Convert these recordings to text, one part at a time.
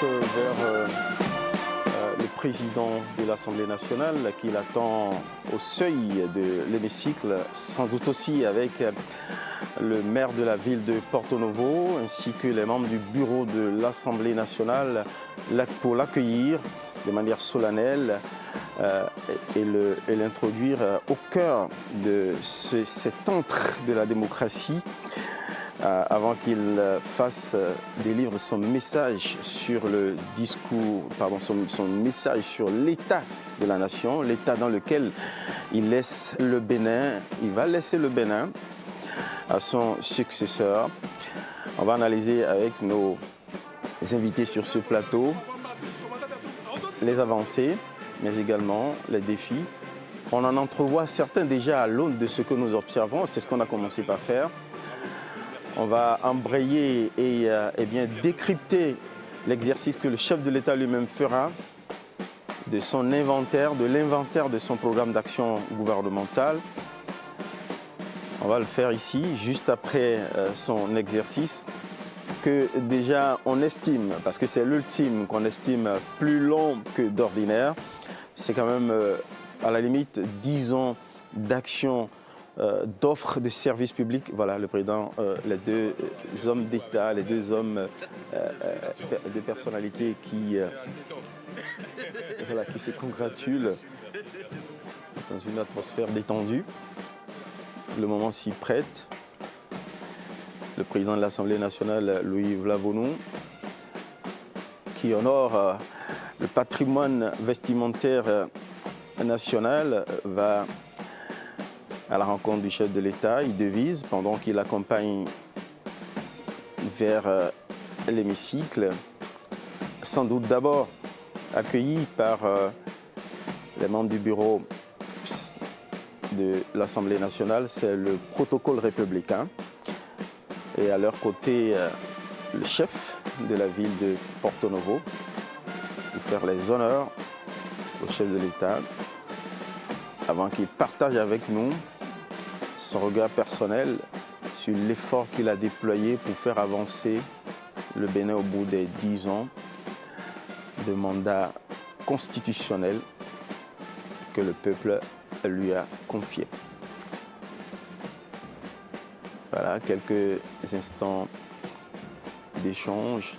vers le président de l'Assemblée nationale qui l'attend au seuil de l'hémicycle, sans doute aussi avec le maire de la ville de Porto Novo ainsi que les membres du bureau de l'Assemblée nationale pour l'accueillir de manière solennelle et l'introduire au cœur de cet antre de la démocratie avant qu'il délivre son message sur le discours, son message sur l'état de la nation, l'état dans lequel il laisse le Bénin, il va laisser le Bénin à son successeur. On va analyser avec nos invités sur ce plateau les avancées, mais également les défis. On en entrevoit certains déjà à l'aune de ce que nous observons, c'est ce qu'on a commencé par faire. On va embrayer et bien décrypter l'exercice que le chef de l'État lui-même fera de son inventaire, de l'inventaire de son programme d'action gouvernementale. On va le faire ici, juste après son exercice, que déjà on estime, parce que c'est l'ultime qu'on estime plus long que d'ordinaire. C'est quand même à la limite 10 ans d'action, d'offres de services publics. Voilà, le président, les deux hommes d'État, les deux hommes de personnalités qui se congratulent dans une atmosphère détendue. Le moment s'y prête. Le président de l'Assemblée nationale, Louis Vlavonou, qui honore le patrimoine vestimentaire national, va à la rencontre du chef de l'État. Il devise pendant qu'il accompagne vers l'hémicycle, sans doute d'abord accueilli par les membres du bureau de l'Assemblée nationale, c'est le protocole républicain. Et à leur côté, le chef de la ville de Porto Novo, pour faire les honneurs au chef de l'État, avant qu'il partage avec nous son regard personnel sur l'effort qu'il a déployé pour faire avancer le Bénin au bout des 10 ans de mandat constitutionnel que le peuple lui a confié. Voilà, quelques instants d'échange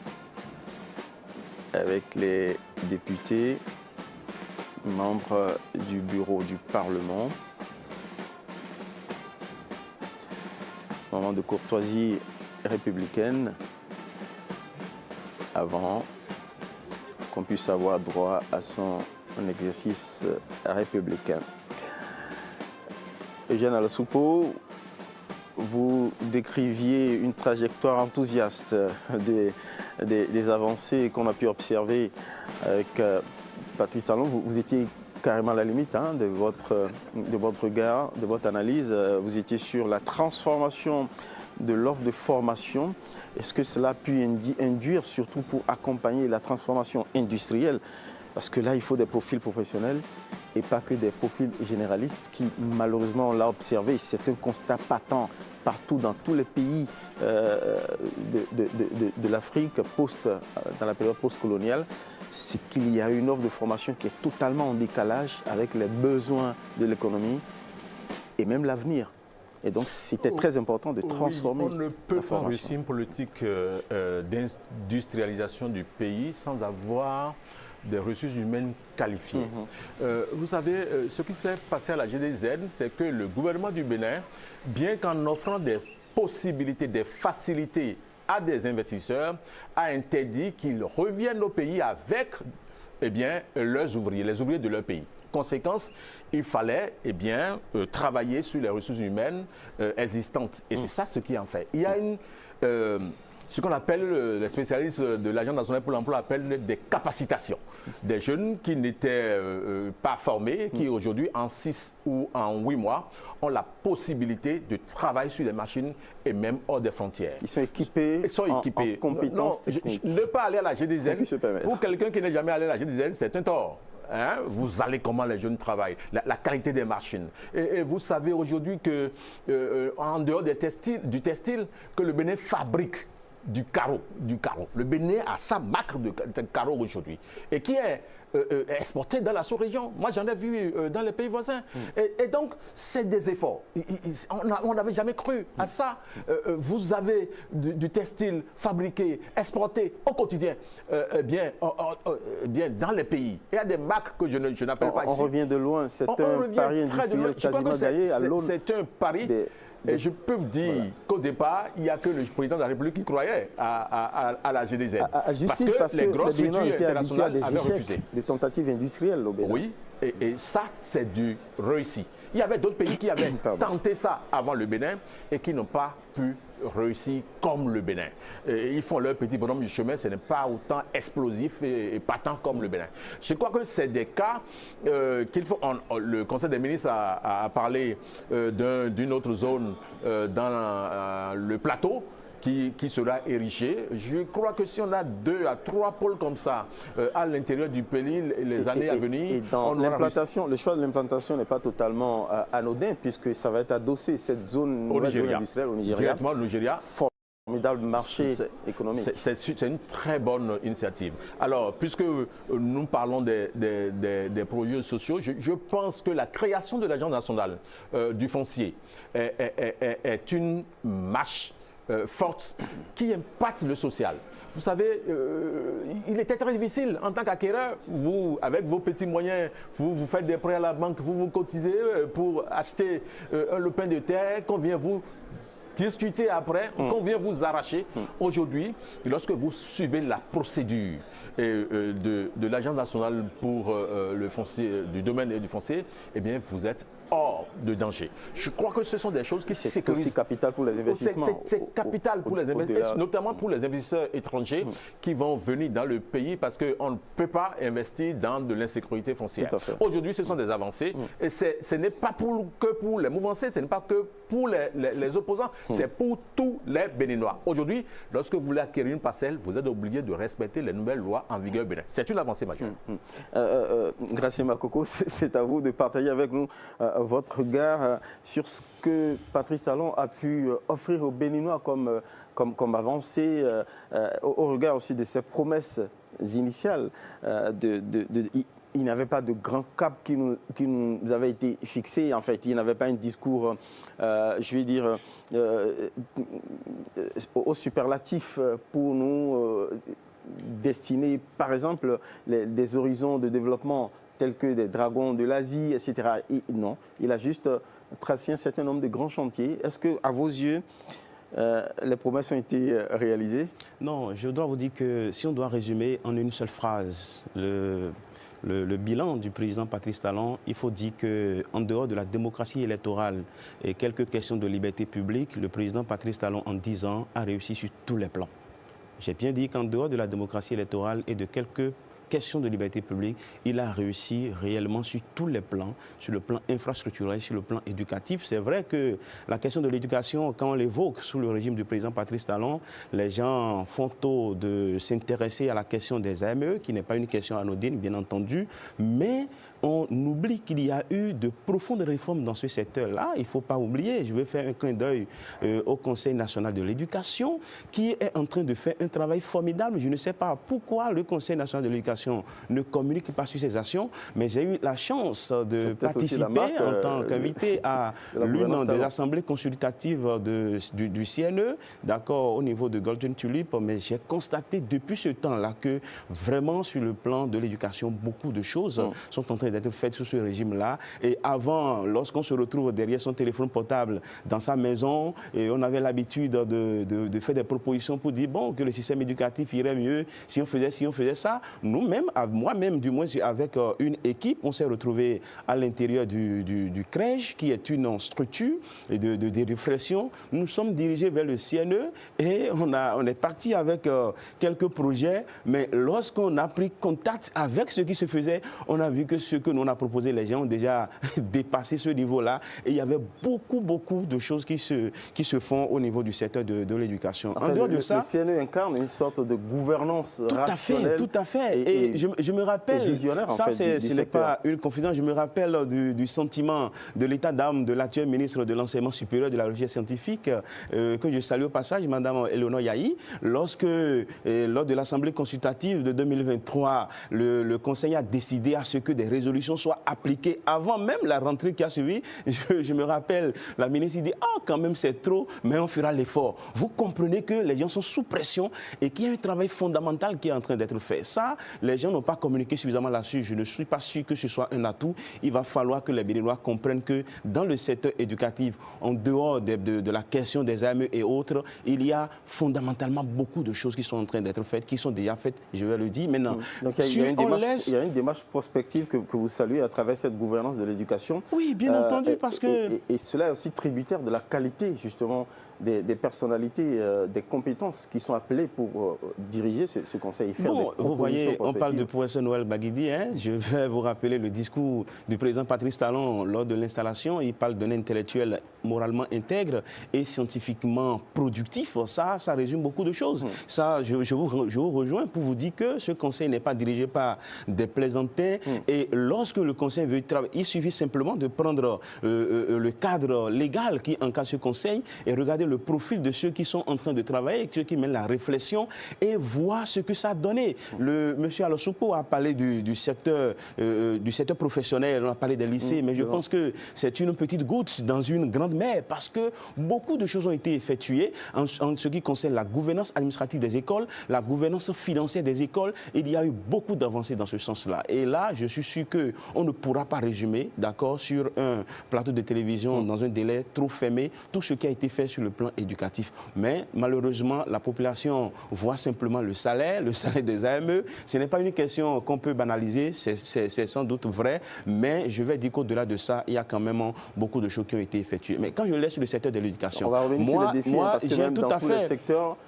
avec les députés, membres du bureau du Parlement. Moment de courtoisie républicaine avant qu'on puisse avoir droit à son exercice républicain. Eugène Alassoupou, vous décriviez une trajectoire enthousiaste des avancées qu'on a pu observer avec Patrice Talon. Vous étiez carrément à la limite de votre regard, de votre analyse. Vous étiez sur la transformation de l'offre de formation. Est-ce que cela a pu induire, surtout pour accompagner la transformation industrielle? Parce que là, il faut des profils professionnels et pas que des profils généralistes qui, malheureusement, on l'a observé, c'est un constat patent partout dans tous les pays de l'Afrique dans la période post-coloniale, c'est qu'il y a une offre de formation qui est totalement en décalage avec les besoins de l'économie et même l'avenir. Et donc, c'était très important de transformer la formation. On ne peut pas réussir une politique d'industrialisation du pays sans avoir des ressources humaines qualifiées. Vous savez, ce qui s'est passé à la GDZ, c'est que le gouvernement du Bénin, bien qu'en offrant des possibilités, des facilités à des investisseurs, a interdit qu'ils reviennent au pays avec leurs ouvriers, les ouvriers de leur pays. Conséquence, il fallait travailler sur les ressources humaines existantes. Et c'est ça ce qui en fait. Il y a ce qu'on appelle, les spécialistes de l'Agence nationale pour l'emploi appellent des capacitations. Des jeunes qui n'étaient pas formés, qui aujourd'hui, en 6 ou en 8 mois, ont la possibilité de travailler sur des machines et même hors des frontières. Ils sont équipés, en compétences techniques. Ne pas aller à la GDZ, pour quelqu'un qui n'est jamais allé à la GDZ, c'est un tort. Vous allez comment les jeunes travaillent, la qualité des machines. Et vous savez aujourd'hui que en dehors du textile, que le Bénin fabrique du carreau. Le Bénin a sa marque de carreau aujourd'hui et qui est exporté dans la sous-région. Moi, j'en ai vu dans les pays voisins. Et donc, c'est des efforts. On n'avait jamais cru à ça. Vous avez du textile fabriqué, exporté au quotidien, bien dans les pays. Il y a des marques que je n'appelle pas ici. On revient de loin. C'est un pari industriel quasiment gagné à l'aune. C'est un pari. Et je peux vous dire qu'au départ, il n'y a que le président de la République qui croyait à la GDZ. Parce que les grosses structures internationales avaient refusé. Des tentatives industrielles au Bénin. Oui, et ça, c'est du réussi. Il y avait d'autres pays qui avaient tenté ça avant le Bénin et qui n'ont pas pu réussir comme le Bénin. Ils font leur petit bonhomme du chemin, ce n'est pas autant explosif et patent comme le Bénin. Je crois que c'est des cas qu'il faut... le Conseil des ministres a parlé d'une autre zone dans le plateau qui sera érigé. Je crois que si on a 2 à 3 pôles comme ça à l'intérieur du pays, les années à venir... Et dans l'implantation, le choix de l'implantation n'est pas totalement anodin puisque ça va être adossé, cette zone industrielle au Nigeria. Directement au Nigeria. Formidable marché économique. C'est une très bonne initiative. Alors, puisque nous parlons des projets sociaux, je pense que la création de l'Agence nationale du foncier est une marche forte qui impacte le social. Vous savez, il était très difficile en tant qu'acquéreur. Vous, avec vos petits moyens, vous faites des prêts à la banque, vous cotisez pour acheter un lopin de terre qu'on vient vous discuter après, qu'on vient vous arracher. Aujourd'hui, lorsque vous suivez la procédure de l'Agence nationale pour le foncier, du domaine et du foncier, eh bien, vous êtes hors de danger. Je crois que ce sont des choses qui sécurisent. C'est capital pour les investissements. C'est capital pour les investisseurs, notamment pour les investisseurs étrangers qui vont venir dans le pays parce qu'on ne peut pas investir dans de l'insécurité foncière. Aujourd'hui, ce sont des avancées et ce n'est pas que pour les mouvanciers, ce n'est pas que pour les opposants, c'est pour tous les Béninois. Aujourd'hui, lorsque vous voulez acquérir une parcelle, vous êtes obligé de respecter les nouvelles lois en vigueur au Bénin. C'est une avancée majeure. Gratien Makoko, c'est à vous de partager avec nous votre regard sur ce que Patrice Talon a pu offrir aux Béninois comme avancée, au regard aussi de ses promesses initiales. Il n'avait pas de grand cap qui nous avait été fixé. En fait, il n'avait pas un discours, je vais dire, au superlatif pour nous destiner, par exemple, des horizons de développement tels que des dragons de l'Asie, etc. Non, il a juste tracé un certain nombre de grands chantiers. Est-ce que, à vos yeux, les promesses ont été réalisées? Non, je dois vous dire que si on doit résumer en une seule phrase le bilan du président Patrice Talon, il faut dire qu'en dehors de la démocratie électorale et quelques questions de liberté publique, le président Patrice Talon, en 10 ans, a réussi sur tous les plans. J'ai bien dit qu'en dehors de la démocratie électorale et de quelques questions de liberté publique, il a réussi réellement sur tous les plans, sur le plan infrastructurel, sur le plan éducatif. C'est vrai que la question de l'éducation, quand on l'évoque sous le régime du président Patrice Talon, les gens font tôt de s'intéresser à la question des AME, qui n'est pas une question anodine, bien entendu, mais on oublie qu'il y a eu de profondes réformes dans ce secteur-là. Il ne faut pas oublier, je vais faire un clin d'œil au Conseil national de l'éducation, qui est en train de faire un travail formidable. Je ne sais pas pourquoi le Conseil national de l'éducation ne communique pas sur ses actions, mais j'ai eu la chance de participer en tant qu'invité à l'une des assemblées consultatives du CNE, d'accord, au niveau de Golden Tulip, mais j'ai constaté depuis ce temps-là que vraiment sur le plan de l'éducation, beaucoup de choses sont en train d'être faites sous ce régime-là. Et avant, lorsqu'on se retrouve derrière son téléphone portable dans sa maison, et on avait l'habitude de faire des propositions pour dire bon, que le système éducatif irait mieux si on faisait ça. Nous-mêmes, moi-même du moins avec une équipe, on s'est retrouvé à l'intérieur du CREJ, qui est une structure de réflexion. Nous sommes dirigés vers le CNE et on est parti avec quelques projets, mais lorsqu'on a pris contact avec ce qui se faisait, on a vu que ce que nous on a proposé, les gens ont déjà dépassé ce niveau-là et il y avait beaucoup de choses qui se font au niveau du secteur de l'éducation. En dehors de ça, le CNE incarne une sorte de gouvernance rationnelle. Tout à fait. et je me rappelle, visionnaire, ça en fait, ce n'est pas une confidence, je me rappelle du sentiment de l'état d'âme de l'actuel ministre de l'Enseignement supérieur de la recherche scientifique, que je salue au passage, Mme Eleonore Yahi, lorsque, lors de l'Assemblée consultative de 2023, le Conseil a décidé à ce que des résolutions soient appliquées avant même la rentrée qui a suivi. Je me rappelle, la ministre dit « Ah, quand même c'est trop, mais on fera l'effort ». Vous comprenez que les gens sont sous pression et qu'il y a un travail fondamental qui est en train d'être fait. Ça, les gens n'ont pas communiqué suffisamment là-dessus. Je ne suis pas sûr que ce soit un atout. Il va falloir que les Béninois comprennent que dans le secteur éducatif, en dehors de la question des AME et autres, il y a fondamentalement beaucoup de choses qui sont en train d'être faites, qui sont déjà faites, je vais le dire maintenant. Donc il y a une démarche prospective que vous saluez à travers cette gouvernance de l'éducation. Oui, bien entendu, parce que... Et cela est aussi tributaire de la qualité, justement, des personnalités, des compétences qui sont appelées pour diriger ce conseil et faire des propositions. Vous voyez, on parle de professeur Noël Baguidi. Je vais vous rappeler le discours du président Patrice Talon lors de l'installation. Il parle d'un intellectuel moralement intègre et scientifiquement productif. Ça résume beaucoup de choses. Ça, je vous rejoins pour vous dire que ce conseil n'est pas dirigé par des plaisantins. Et lorsque le conseil veut travailler, il suffit simplement de prendre le cadre légal qui encadre ce conseil et regarder le profil de ceux qui sont en train de travailler, ceux qui mènent la réflexion et voir ce que ça a donné. Monsieur Alosupo a parlé du secteur professionnel, on a parlé des lycées, mais je pense que c'est une petite goutte dans une grande mer parce que beaucoup de choses ont été effectuées en ce qui concerne la gouvernance administrative des écoles, la gouvernance financière des écoles. Il y a eu beaucoup d'avancées dans ce sens-là. Et là, je suis sûr qu'on ne pourra pas résumer, d'accord, sur un plateau de télévision dans un délai trop fermé tout ce qui a été fait sur le plan éducatif. Mais malheureusement, la population voit simplement le salaire des AME. Ce n'est pas une question qu'on peut banaliser, c'est sans doute vrai, mais je vais dire qu'au-delà de ça, il y a quand même beaucoup de choses qui ont été effectuées. Mais quand je laisse le secteur de l'éducation, on va revenir sur les défis, parce que même dans tous les secteurs...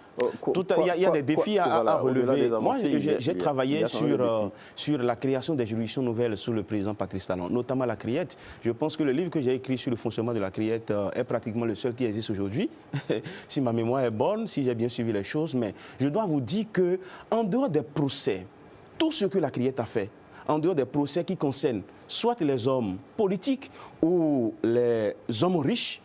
Il y a des défis à relever. Moi, j'ai travaillé sur la création des juridictions nouvelles sous le président Patrice Talon, notamment la CRIET. Je pense que le livre que j'ai écrit sur le fonctionnement de la CRIET est pratiquement le seul qui existe aujourd'hui, si ma mémoire est bonne, si j'ai bien suivi les choses. Mais je dois vous dire qu'en dehors des procès, tout ce que la CRIET a fait, en dehors des procès qui concernent soit les hommes politiques ou les hommes riches,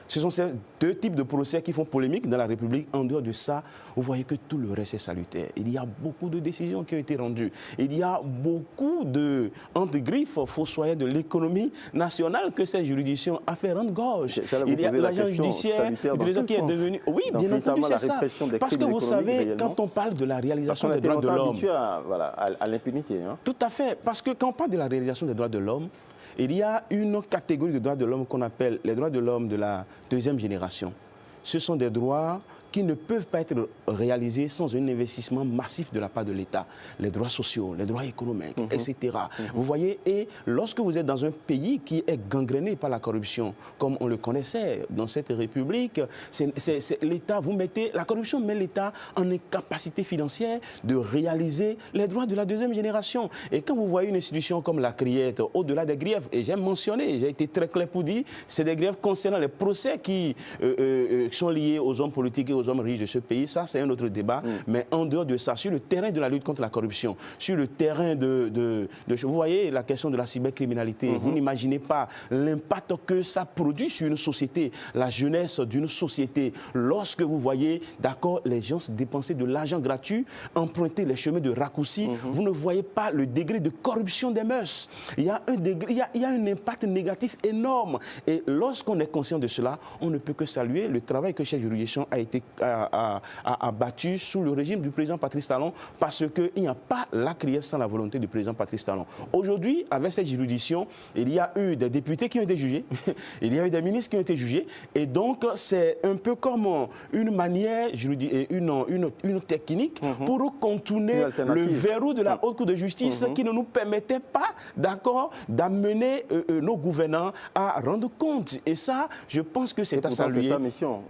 ce sont ces deux types de procès qui font polémique dans la République. En dehors de ça, vous voyez que tout le reste est salutaire. Il y a beaucoup de décisions qui ont été rendues. Il y a beaucoup de, entre griffes, fossoyeurs de l'économie nationale que cette juridiction a fait rendre gorge. Il y a l'agent judiciaire qui est devenu... Oui, bien entendu, c'est ça. Parce que vous savez, quand on parle de la réalisation des droits de l'homme... Habitué à l'impunité. Tout à fait. Parce que quand on parle de la réalisation des droits de l'homme, il y a une catégorie de droits de l'homme qu'on appelle les droits de l'homme de la deuxième génération. Ce sont des droits qui ne peuvent pas être réalisés sans un investissement massif de la part de l'État. Les droits sociaux, les droits économiques, etc. Vous voyez, et lorsque vous êtes dans un pays qui est gangréné par la corruption, comme on le connaissait dans cette République, l'État, la corruption met l'État en incapacité financière de réaliser les droits de la deuxième génération. Et quand vous voyez une institution comme la CRIET, au-delà des griefs, et j'ai mentionné, j'ai été très clair pour dire, c'est des griefs concernant les procès qui sont liés aux hommes politiques et aux hommes riches de ce pays, ça c'est un autre débat, mais en dehors de ça, sur le terrain de la lutte contre la corruption, sur le terrain vous voyez la question de la cybercriminalité, vous n'imaginez pas l'impact que ça produit sur une société, la jeunesse d'une société, lorsque vous voyez, d'accord, les gens se dépenser de l'argent gratuit, emprunter les chemins de raccourci, vous ne voyez pas le degré de corruption des mœurs. Il y a un impact négatif énorme, et lorsqu'on est conscient de cela, on ne peut que saluer le travail que cette juridiction a battu sous le régime du président Patrice Talon, parce qu'il n'y a pas la CRIET sans la volonté du président Patrice Talon. Aujourd'hui, avec cette juridiction, il y a eu des députés qui ont été jugés, il y a eu des ministres qui ont été jugés, et donc c'est un peu comme une manière, une technique pour contourner le verrou de la Haute Cour de justice qui ne nous permettait pas, d'accord, d'amener nos gouvernants à rendre compte. Et ça, je pense que c'est à saluer. C'est sa mission.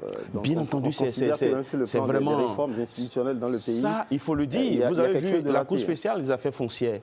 Bien entendu, c'est vraiment des réformes institutionnelles dans le pays. Ça, il faut le dire. Vous avez vu la Cour spéciale des affaires foncières.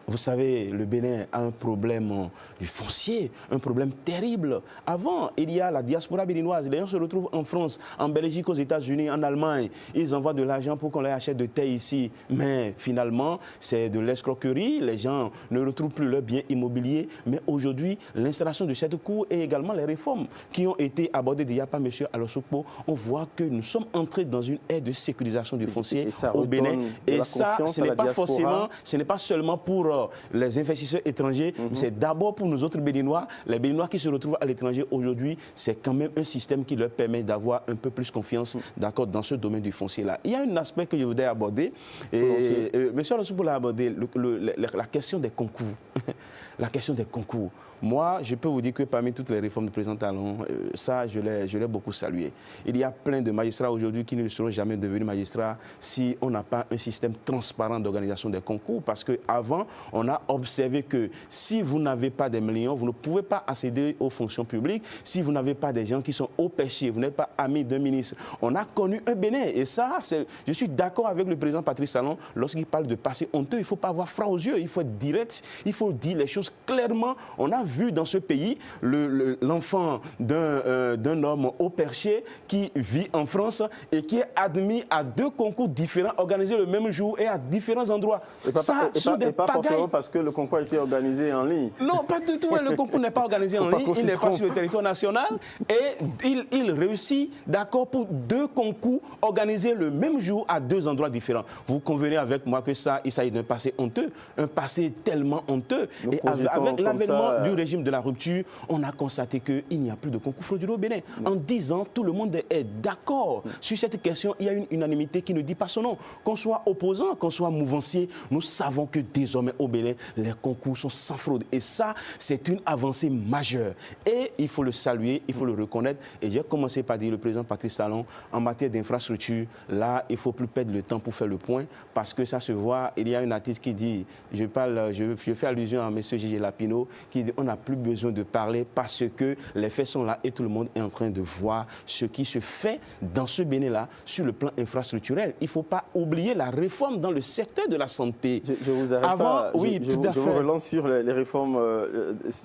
Vous savez, le Bénin a un problème du foncier, un problème terrible. Avant, il y a la diaspora béninoise. Les gens se retrouvent en France, en Belgique, aux États-Unis, en Allemagne. Ils envoient de l'argent pour qu'on leur achète de terre ici. Mais finalement, c'est de l'escroquerie. Les gens ne retrouvent plus leurs biens immobiliers. Mais aujourd'hui, l'installation de cette cour et également les réformes qui ont été abordées déjà par M. Alossokpo, on voit que nous sommes entrés dans une ère de sécurisation du foncier au Bénin. Et ça, ce n'est pas forcément, ce n'est pas seulement pour les investisseurs étrangers, mais c'est d'abord pour nous autres Béninois. Les Béninois qui se retrouvent à l'étranger aujourd'hui, c'est quand même un système qui leur permet d'avoir un peu plus confiance d'accord, dans ce domaine du foncier-là. Il y a un aspect que je voudrais aborder, et M. Alossokpo l'a abordé, la question des concours. La question des concours. Moi, je peux vous dire que parmi toutes les réformes du président Talon, ça, je l'ai beaucoup salué. Il y a plein de magistrats aujourd'hui qui ne seront jamais devenus magistrats si on n'a pas un système transparent d'organisation des concours. Parce qu'avant, on a observé que si vous n'avez pas des millions, vous ne pouvez pas accéder aux fonctions publiques. Si vous n'avez pas des gens qui sont haut perchés, vous n'êtes pas ami d'un ministre. On a connu un Bénin. Et ça, je suis d'accord avec le président Patrice Talon lorsqu'il parle de passé honteux. Il ne faut pas avoir froid aux yeux. Il faut être direct. Il faut dire les choses clairement. On a vu dans ce pays l'enfant d'un homme haut perché qui vit en France et qui est admis à 2 concours différents organisés le même jour et à différents endroits. Et pas forcément parce que le concours a été organisé en ligne. Non, pas du tout. Le concours n'est pas organisé en ligne. Il n'est pas sur le territoire national et il réussit, d'accord, pour 2 concours organisés le même jour à 2 endroits différents. Vous convenez avec moi que ça, il s'agit d'un passé honteux, un passé tellement honteux. Et avec l'avènement du régime de la rupture, on a constaté qu'il n'y a plus de concours frauduleux au Bénin. En 10 ans, tout le monde est d'accord sur cette question. Il y a une unanimité qui ne dit pas son nom. Qu'on soit opposant, qu'on soit mouvancier, nous savons que désormais au Bénin, les concours sont sans fraude. Et ça, c'est une avancée majeure. Et il faut le saluer, il faut le reconnaître. Et j'ai commencé par dire le président Patrice Talon, en matière d'infrastructure, là, il ne faut plus perdre le temps pour faire le point, parce que ça se voit. Il y a une artiste qui dit, je fais allusion à M. Gigi Lapino, qui dit on n'a plus besoin de parler parce que les faits sont là et tout le monde est en train de voir ce qui se fait dans ce Bénin-là sur le plan infrastructurel. Il ne faut pas oublier la réforme dans le secteur de la santé. Je vous arrête pas. Oui, tout à fait. Je vous relance sur les réformes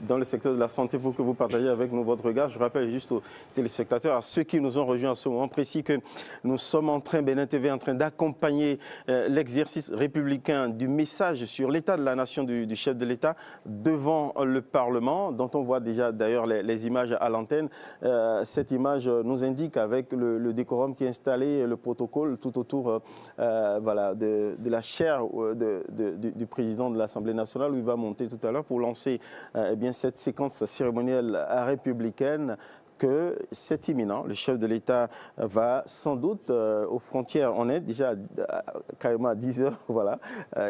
dans le secteur de la santé pour que vous partagiez avec nous votre regard. Je rappelle juste aux téléspectateurs, à ceux qui nous ont rejoints à ce moment précis, que nous sommes en train, Bénin TV, en train d'accompagner l'exercice républicain du message sur l'état de la nation du chef de l'État devant le Parlement, dont on voit déjà d'ailleurs les images à l'antenne. Cette image nous indique avec le décorum qui est installé, le protocole tout autour voilà, de la chaire du président de l'Assemblée nationale, où il va monter tout à l'heure pour lancer eh bien, cette séquence cérémonielle républicaine. Que c'est imminent. Le chef de l'État va sans doute aux frontières. On est déjà carrément à 10 heures. Voilà.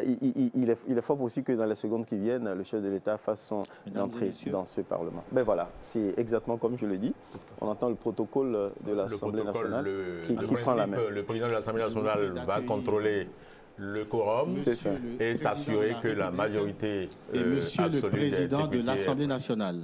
Il est fort possible que dans les secondes qui viennent, le chef de l'État fasse son entrée dans ce Parlement. Ben voilà, c'est exactement comme je l'ai dit. On entend le protocole de l'Assemblée nationale qui prend la main. Le président de l'Assemblée nationale va contrôler le quorum et s'assurer que la majorité et Monsieur le Président de l'Assemblée nationale.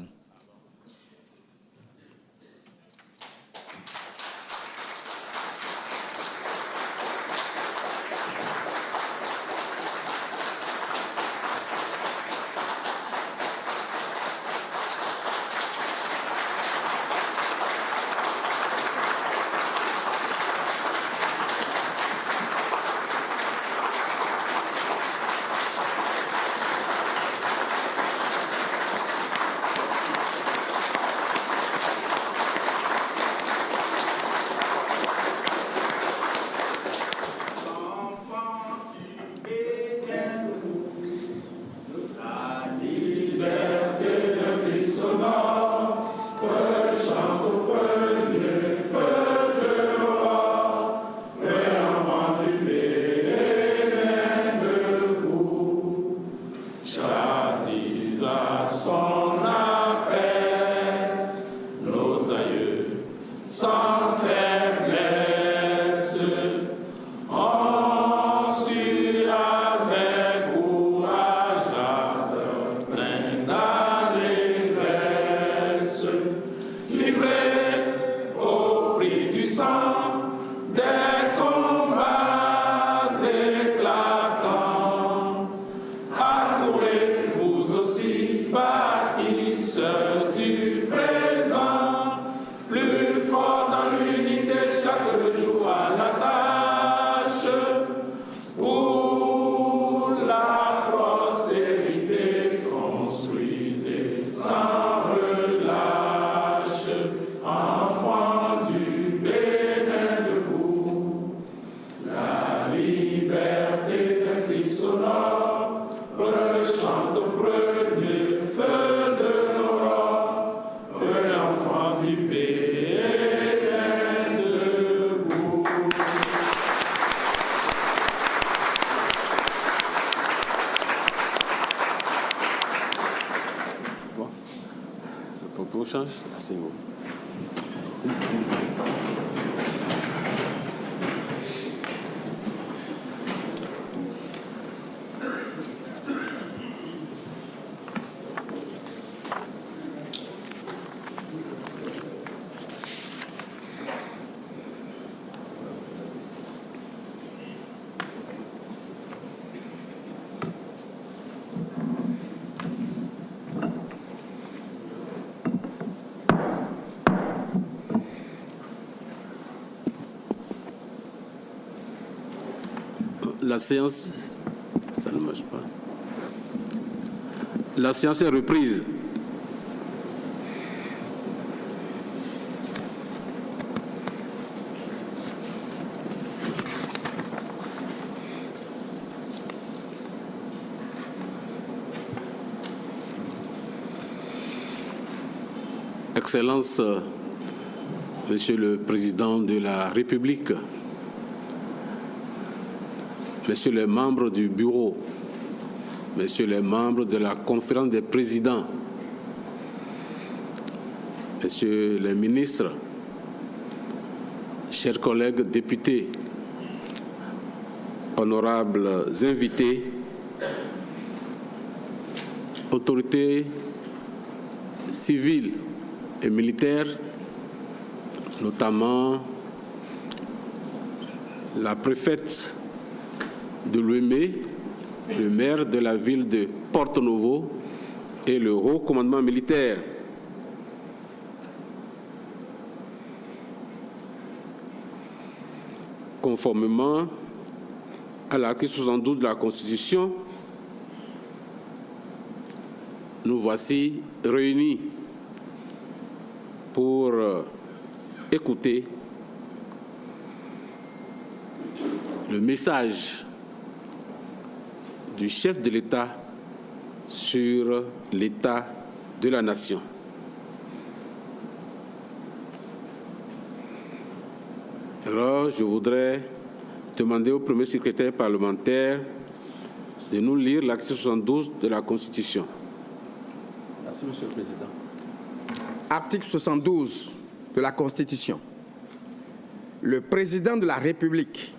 échange, asseyez-vous. La séance, ça ne marche pas. La séance est reprise. Excellence, Monsieur le Président de la République, Messieurs les membres du bureau, Messieurs les membres de la conférence des présidents, Messieurs les ministres, chers collègues députés, honorables invités, autorités civiles et militaires, notamment la préfète de Lomé, le maire de la ville de Porto-Novo et le haut commandement militaire. Conformément à l'article 72 de la Constitution, nous voici réunis pour écouter le message du chef de l'État sur l'état de la nation. Alors, je voudrais demander au premier secrétaire parlementaire de nous lire l'article 72 de la Constitution. Merci, Monsieur le Président. Article 72 de la Constitution. Le président de la République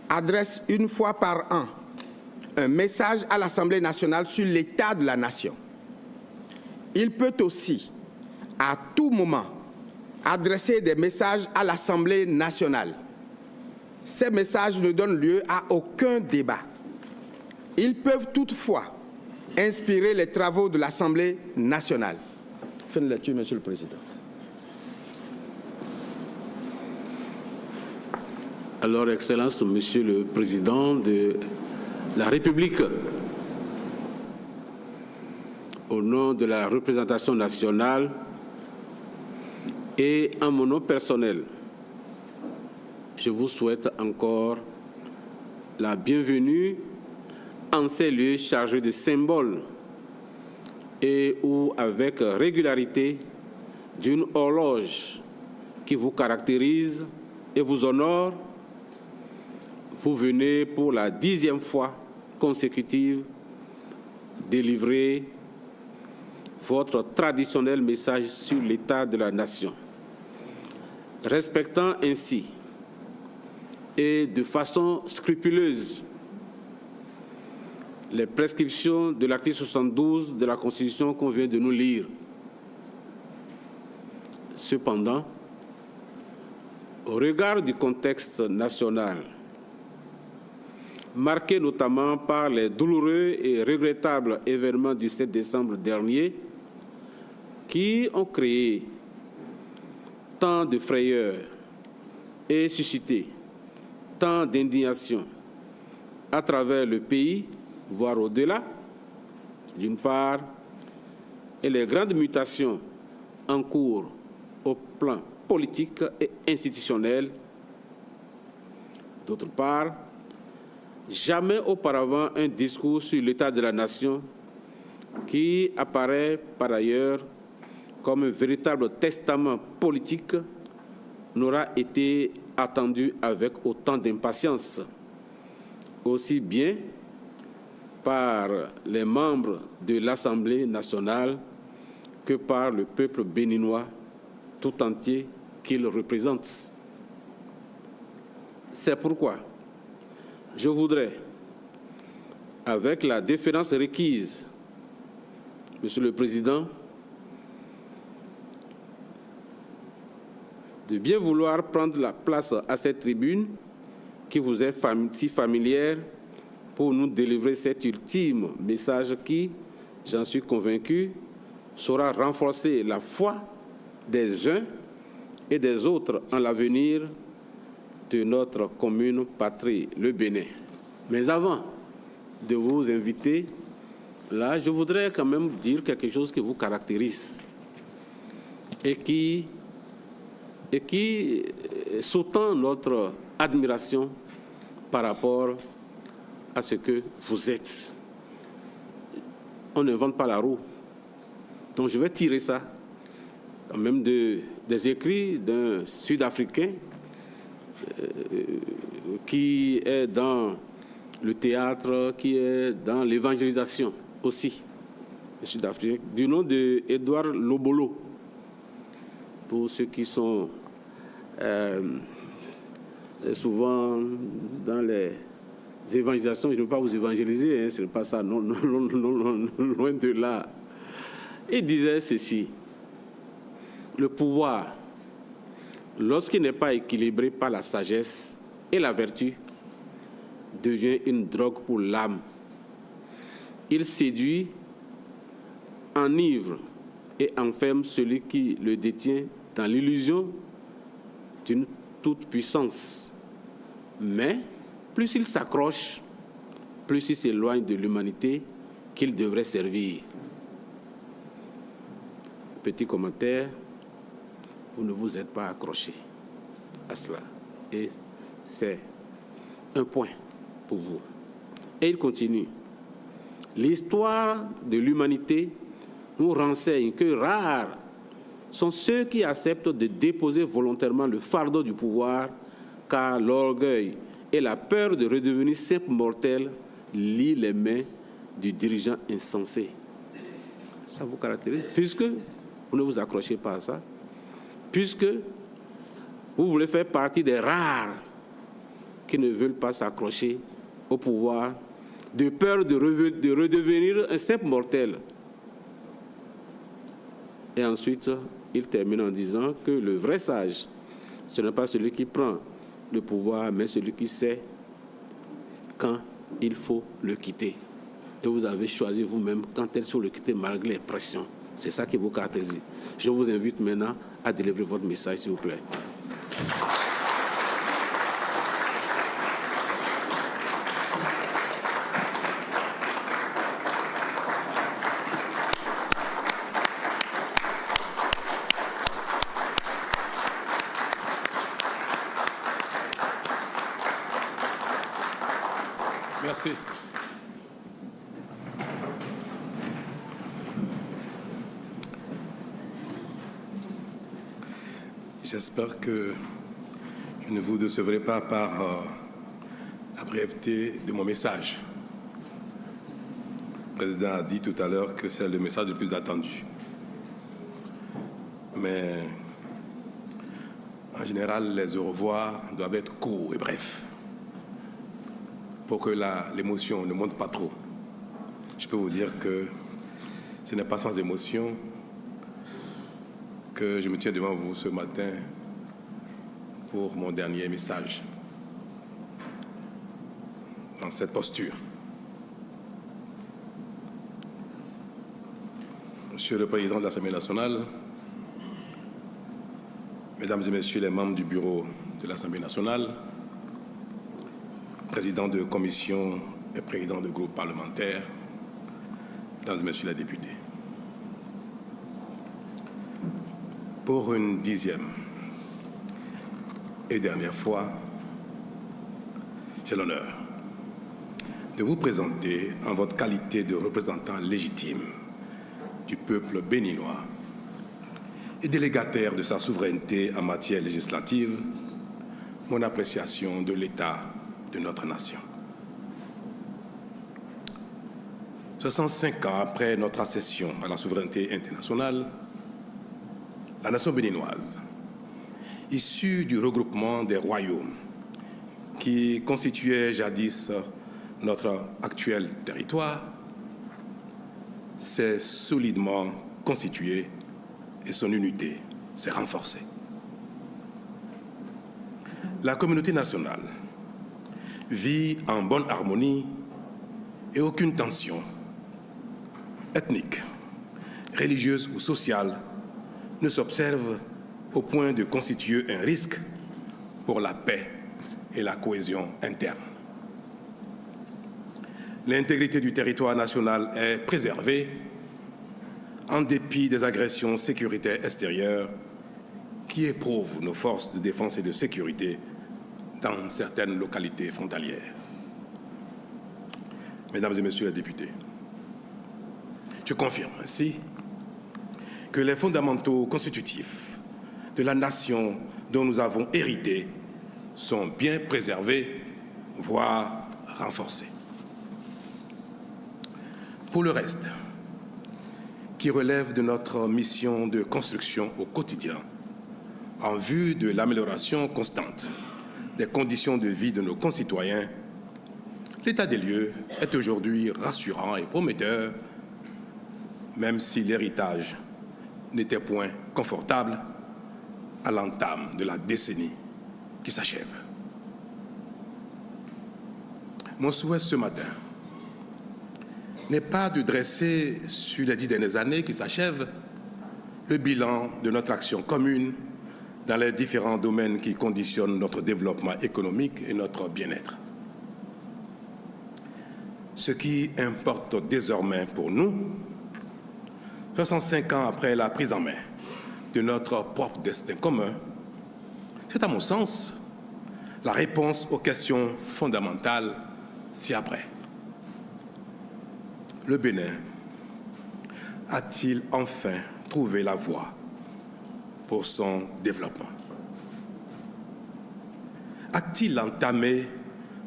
adresse une fois par an un message à l'Assemblée nationale sur l'état de la nation. Il peut aussi, à tout moment, adresser des messages à l'Assemblée nationale. Ces messages ne donnent lieu à aucun débat. Ils peuvent toutefois inspirer les travaux de l'Assemblée nationale. Fin de lecture, Monsieur le Président. Alors, Excellence, Monsieur le Président de la République, au nom de la représentation nationale et en mon nom personnel, je vous souhaite encore la bienvenue en ces lieux chargés de symboles et où, avec régularité, d'une horloge qui vous caractérise et vous honore, vous venez pour la 10e fois consécutive délivrer votre traditionnel message sur l'état de la nation. Respectant ainsi et de façon scrupuleuse les prescriptions de l'article 72 de la Constitution qu'on vient de nous lire. Cependant, au regard du contexte national, marqué notamment par les douloureux et regrettables événements du 7 décembre dernier, qui ont créé tant de frayeur et suscité tant d'indignation à travers le pays, voire au-delà, d'une part, et les grandes mutations en cours au plan politique et institutionnel, d'autre part. Jamais auparavant un discours sur l'état de la nation, qui apparaît par ailleurs comme un véritable testament politique, n'aura été attendu avec autant d'impatience, aussi bien par les membres de l'Assemblée nationale que par le peuple béninois tout entier qu'il représente. C'est pourquoi je voudrais, avec la déférence requise, Monsieur le Président, de bien vouloir prendre la place à cette tribune qui vous est si familière pour nous délivrer cet ultime message qui, j'en suis convaincu, saura renforcer la foi des uns et des autres en l'avenir de notre commune patrie, le Bénin. Mais avant de vous inviter, là, je voudrais quand même dire quelque chose qui vous caractérise et qui sous-tend notre admiration par rapport à ce que vous êtes. On n'invente pas la roue. Donc je vais tirer ça quand même des écrits d'un Sud-Africain qui est dans le théâtre, qui est dans l'évangélisation aussi, Sud-Africain, du nom d'Edouard Lobolo. Pour ceux qui sont souvent dans les évangélisations, je ne veux pas vous évangéliser, hein, ce n'est pas ça, non, loin de là. Il disait ceci: le pouvoir, lorsqu'il n'est pas équilibré par la sagesse et la vertu, devient une drogue pour l'âme. Il séduit, enivre et enferme celui qui le détient dans l'illusion d'une toute-puissance. Mais plus il s'accroche, plus il s'éloigne de l'humanité qu'il devrait servir. Petit commentaire, vous ne vous êtes pas accroché à cela. Et c'est un point pour vous. Et il continue. L'histoire de l'humanité nous renseigne que rares sont ceux qui acceptent de déposer volontairement le fardeau du pouvoir, car l'orgueil et la peur de redevenir simple mortel lient les mains du dirigeant insensé. Ça vous caractérise, puisque vous ne vous accrochez pas à ça, puisque vous voulez faire partie des rares qui ne veulent pas s'accrocher au pouvoir, de peur de redevenir un simple mortel. Et ensuite, il termine en disant que le vrai sage, ce n'est pas celui qui prend le pouvoir, mais celui qui sait quand il faut le quitter. Et vous avez choisi vous-même quand il faut le quitter malgré les pressions. C'est ça qui vous caractérise. Je vous invite maintenant à délivrer votre message, s'il vous plaît. Merci. J'espère que je ne vous décevrai pas par la brièveté de mon message. Le président a dit tout à l'heure que c'est le message le plus attendu. Mais en général, les au revoir doivent être courts et brefs, pour que l'émotion ne monte pas trop. Je peux vous dire que ce n'est pas sans émotion que je me tiens devant vous ce matin pour mon dernier message dans cette posture. Monsieur le Président de l'Assemblée nationale, Mesdames et Messieurs les membres du bureau de l'Assemblée nationale, président de commission et président de groupe parlementaire, Mesdames et Messieurs les députés. Pour une 10e et dernière fois, j'ai l'honneur de vous présenter en votre qualité de représentant légitime du peuple béninois et délégataire de sa souveraineté en matière législative, mon appréciation de l'état de notre nation. 65 ans après notre accession à la souveraineté internationale, la nation béninoise, issue du regroupement des royaumes qui constituaient jadis notre actuel territoire, s'est solidement constituée et son unité s'est renforcée. La communauté nationale vit en bonne harmonie et aucune tension ethnique, religieuse ou sociale ne s'observe au point de constituer un risque pour la paix et la cohésion interne. L'intégrité du territoire national est préservée en dépit des agressions sécuritaires extérieures qui éprouvent nos forces de défense et de sécurité dans certaines localités frontalières. Mesdames et Messieurs les députés, je confirme ainsi que les fondamentaux constitutifs de la nation dont nous avons hérité sont bien préservés, voire renforcés. Pour le reste, qui relève de notre mission de construction au quotidien, en vue de l'amélioration constante des conditions de vie de nos concitoyens, l'état des lieux est aujourd'hui rassurant et prometteur, même si l'héritage n'était point confortable à l'entame de la décennie qui s'achève. Mon souhait ce matin n'est pas de dresser sur les 10 dernières années qui s'achèvent le bilan de notre action commune dans les différents domaines qui conditionnent notre développement économique et notre bien-être. Ce qui importe désormais pour nous, 65 ans après la prise en main de notre propre destin commun, c'est à mon sens la réponse aux questions fondamentales ci-après. Le Bénin a-t-il enfin trouvé la voie pour son développement? A-t-il entamé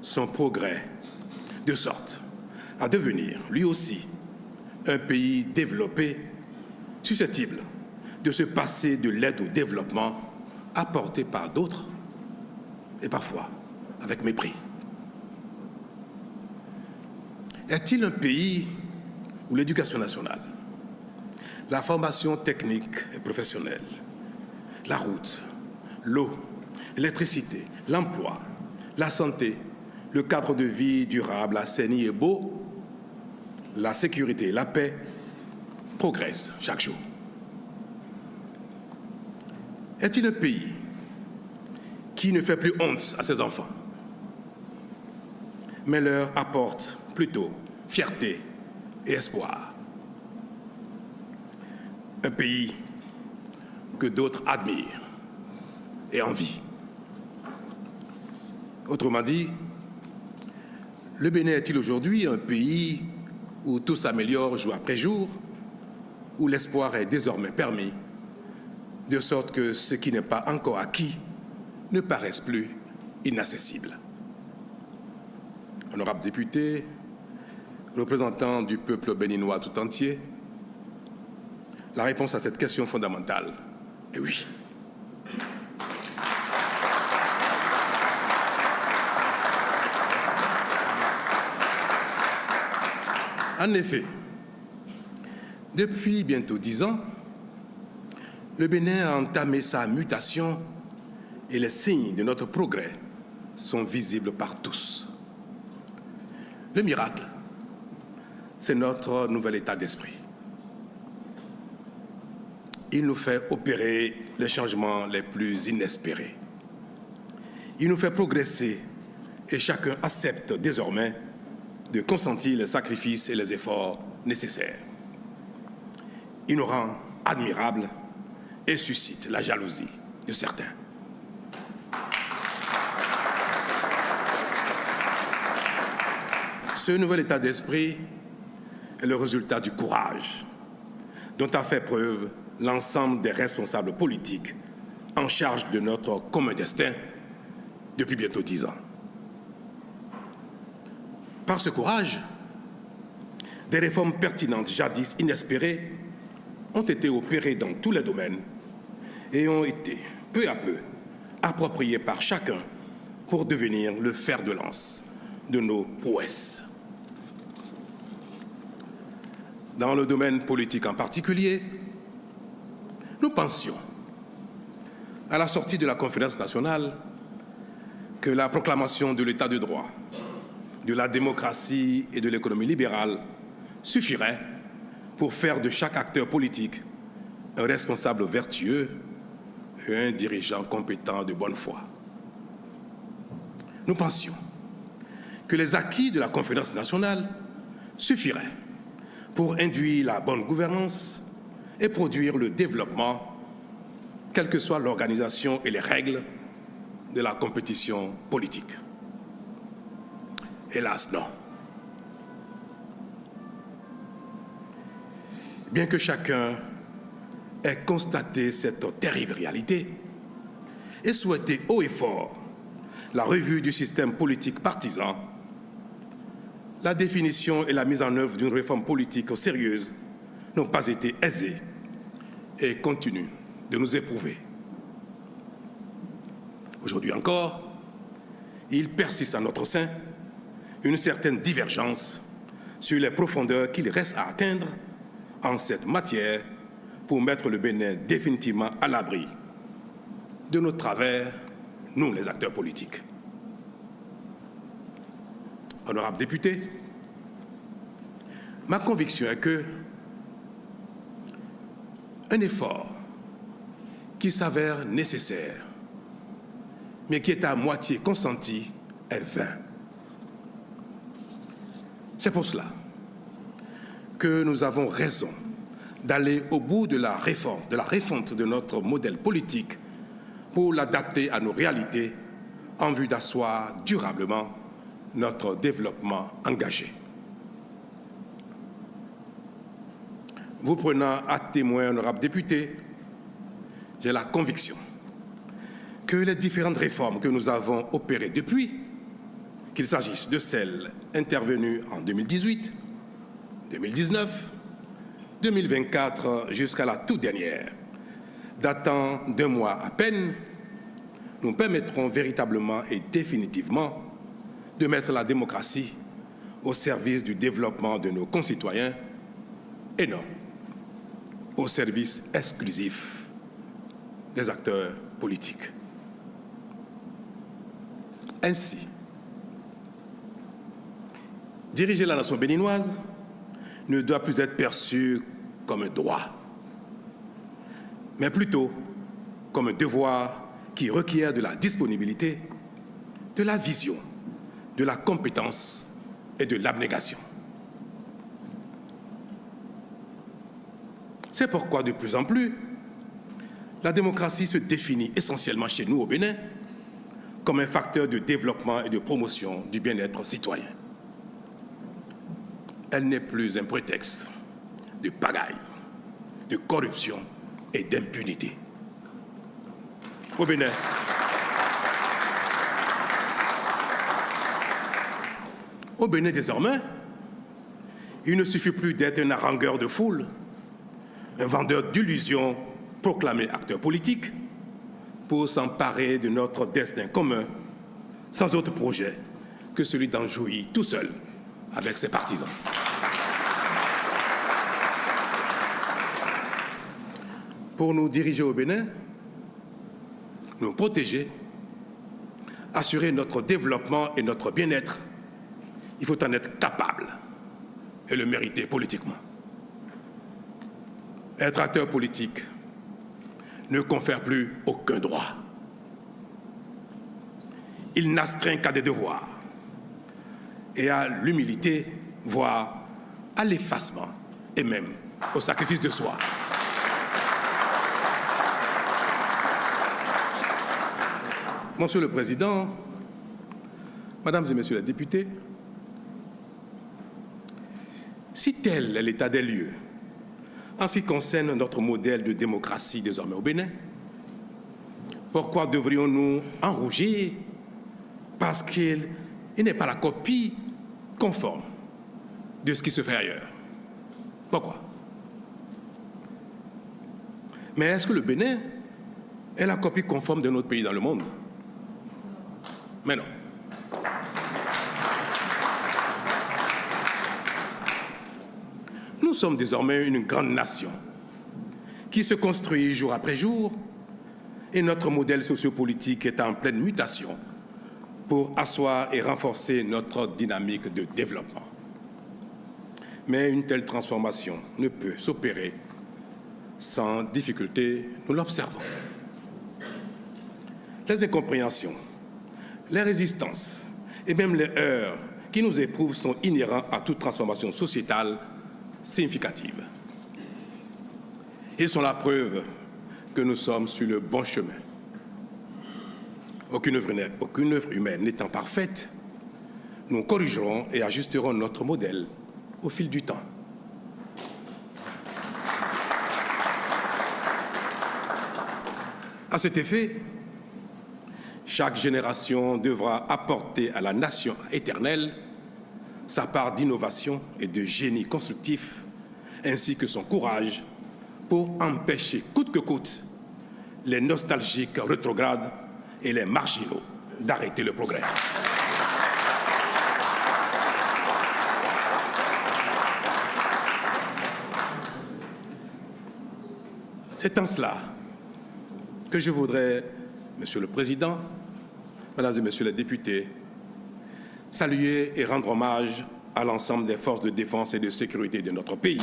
son progrès de sorte à devenir, lui aussi, un pays développé, susceptible de se passer de l'aide au développement apportée par d'autres et parfois avec mépris? Est-il un pays où l'éducation nationale, la formation technique et professionnelle, la route, l'eau, l'électricité, l'emploi, la santé, le cadre de vie durable, assaini et beau, la sécurité et la paix progressent chaque jour? Est-il un pays qui ne fait plus honte à ses enfants, mais leur apporte plutôt fierté et espoir? Un pays que d'autres admirent et envient. Autrement dit, le Bénin est-il aujourd'hui un pays où tout s'améliore jour après jour, où l'espoir est désormais permis, de sorte que ce qui n'est pas encore acquis ne paraisse plus inaccessible? Honorables députés, représentants du peuple béninois tout entier, la réponse à cette question fondamentale est oui. En effet, depuis bientôt 10 ans, le Bénin a entamé sa mutation et les signes de notre progrès sont visibles par tous. Le miracle, c'est notre nouvel état d'esprit. Il nous fait opérer les changements les plus inespérés. Il nous fait progresser et chacun accepte désormais de consentir les sacrifices et les efforts nécessaires. Il nous rend admirables et suscite la jalousie de certains. Ce nouvel état d'esprit est le résultat du courage dont a fait preuve l'ensemble des responsables politiques en charge de notre commun destin depuis bientôt 10 ans. Par ce courage, des réformes pertinentes jadis inespérées ont été opérées dans tous les domaines et ont été peu à peu appropriées par chacun pour devenir le fer de lance de nos prouesses. Dans le domaine politique en particulier, nous pensions, à la sortie de la conférence nationale, que la proclamation de l'état de droit, de la démocratie et de l'économie libérale suffirait pour faire de chaque acteur politique un responsable vertueux et un dirigeant compétent de bonne foi. Nous pensions que les acquis de la conférence nationale suffiraient pour induire la bonne gouvernance et produire le développement, quelle que soit l'organisation et les règles de la compétition politique. Hélas, non. Bien que chacun ait constaté cette terrible réalité et souhaité haut et fort la revue du système politique partisan, la définition et la mise en œuvre d'une réforme politique sérieuse n'ont pas été aisées et continuent de nous éprouver. Aujourd'hui encore, il persiste en notre sein une certaine divergence sur les profondeurs qu'il reste à atteindre en cette matière pour mettre le Bénin définitivement à l'abri de nos travers, nous les acteurs politiques. Honorables députés, ma conviction est que un effort qui s'avère nécessaire, mais qui est à moitié consenti, est vain. C'est pour cela que nous avons raison d'aller au bout de la réforme, de la refonte de notre modèle politique pour l'adapter à nos réalités en vue d'asseoir durablement notre développement engagé. Vous prenant à témoin, honorables députés, j'ai la conviction que les différentes réformes que nous avons opérées depuis, qu'il s'agisse de celles intervenues en 2018, 2019, 2024 jusqu'à la toute dernière, datant d'un mois à peine, nous permettront véritablement et définitivement de mettre la démocratie au service du développement de nos concitoyens et non au service exclusif des acteurs politiques. Ainsi, diriger la nation béninoise ne doit plus être perçu comme un droit, mais plutôt comme un devoir qui requiert de la disponibilité, de la vision, de la compétence et de l'abnégation. C'est pourquoi, de plus en plus, la démocratie se définit essentiellement chez nous au Bénin comme un facteur de développement et de promotion du bien-être citoyen. Elle n'est plus un prétexte de pagaille, de corruption et d'impunité. Au Bénin, désormais, il ne suffit plus d'être un harangueur de foule, un vendeur d'illusions proclamé acteur politique pour s'emparer de notre destin commun sans autre projet que celui d'en jouir tout seul avec ses partisans. Pour nous diriger au Bénin, nous protéger, assurer notre développement et notre bien-être, il faut en être capable et le mériter politiquement. Être acteur politique ne confère plus aucun droit. Il n'astreint qu'à des devoirs et à l'humilité, voire à l'effacement et même au sacrifice de soi. Monsieur le Président, Mesdames et Messieurs les députés, si tel est l'état des lieux en ce qui concerne notre modèle de démocratie désormais au Bénin, pourquoi devrions-nous en rougir parce qu'il n'est pas la copie conforme de ce qui se fait ailleurs? Pourquoi? Mais est-ce que le Bénin est la copie conforme de notre pays dans le monde? Mais non. Nous sommes désormais une grande nation qui se construit jour après jour et notre modèle sociopolitique est en pleine mutation pour asseoir et renforcer notre dynamique de développement. Mais une telle transformation ne peut s'opérer sans difficulté, nous l'observons. Les incompréhensions, les résistances et même les heurts qui nous éprouvent sont inhérents à toute transformation sociétale significative. Ils sont la preuve que nous sommes sur le bon chemin. Aucune œuvre humaine n'étant parfaite, nous corrigerons et ajusterons notre modèle au fil du temps. À cet effet, chaque génération devra apporter à la nation éternelle sa part d'innovation et de génie constructif, ainsi que son courage pour empêcher coûte que coûte les nostalgiques rétrogrades et les marginaux d'arrêter le progrès. C'est en cela que je voudrais, Monsieur le Président, Mesdames et Messieurs les députés, saluer et rendre hommage à l'ensemble des forces de défense et de sécurité de notre pays.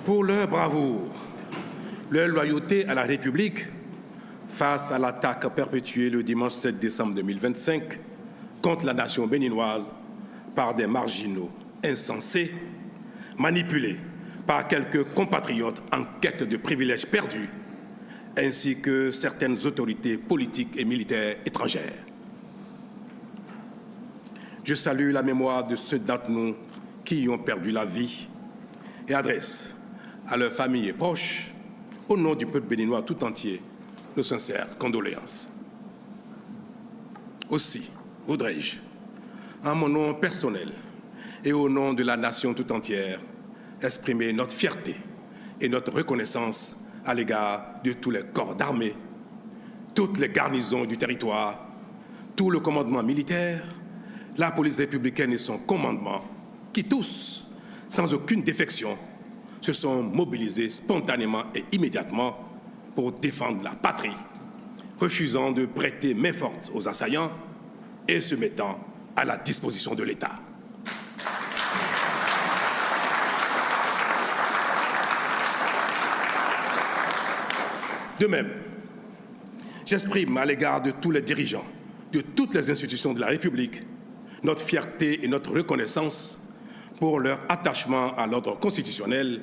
Pour leur bravoure, leur loyauté à la République face à l'attaque perpétuée le dimanche 7 décembre 2025 contre la nation béninoise par des marginaux insensés, manipulés par quelques compatriotes en quête de privilèges perdus, ainsi que certaines autorités politiques et militaires étrangères. Je salue la mémoire de ceux d'entre nous qui y ont perdu la vie et adresse à leurs familles et proches, au nom du peuple béninois tout entier, nos sincères condoléances. Aussi, voudrais-je, en mon nom personnel et au nom de la nation tout entière, exprimer notre fierté et notre reconnaissance à l'égard de tous les corps d'armée, toutes les garnisons du territoire, tout le commandement militaire, la police républicaine et son commandement, qui tous, sans aucune défection, se sont mobilisés spontanément et immédiatement pour défendre la patrie, refusant de prêter main forte aux assaillants et se mettant à la disposition de l'État. De même, j'exprime à l'égard de tous les dirigeants, de toutes les institutions de la République, notre fierté et notre reconnaissance pour leur attachement à l'ordre constitutionnel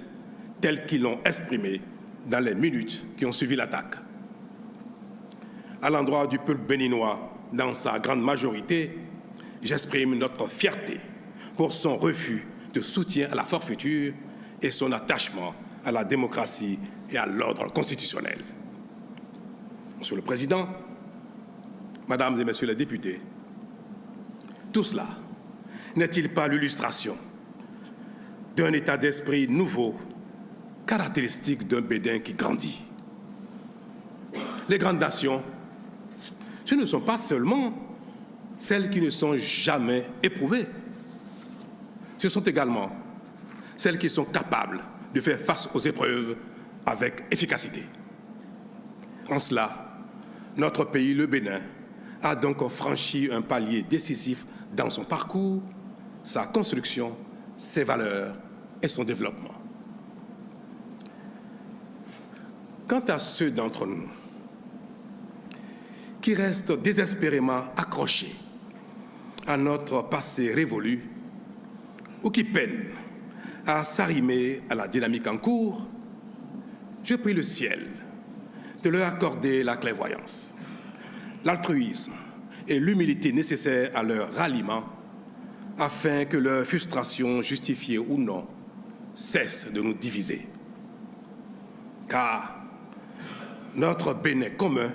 tel qu'ils l'ont exprimé dans les minutes qui ont suivi l'attaque. À l'endroit du peuple béninois, dans sa grande majorité, j'exprime notre fierté pour son refus de soutien à la forfaiture et son attachement à la démocratie et à l'ordre constitutionnel. Monsieur le Président, Mesdames et Messieurs les députés, tout cela n'est-il pas l'illustration d'un état d'esprit nouveau, caractéristique d'un Bénin qui grandit? Les grandes nations, ce ne sont pas seulement celles qui ne sont jamais éprouvées, ce sont également celles qui sont capables de faire face aux épreuves avec efficacité. En cela, notre pays, le Bénin, a donc franchi un palier décisif dans son parcours, sa construction, ses valeurs et son développement. Quant à ceux d'entre nous qui restent désespérément accrochés à notre passé révolu ou qui peinent à s'arrimer à la dynamique en cours, je prie le ciel de leur accorder la clairvoyance, l'altruisme et l'humilité nécessaires à leur ralliement, afin que leur frustration, justifiée ou non, cesse de nous diviser. Car notre Bénin commun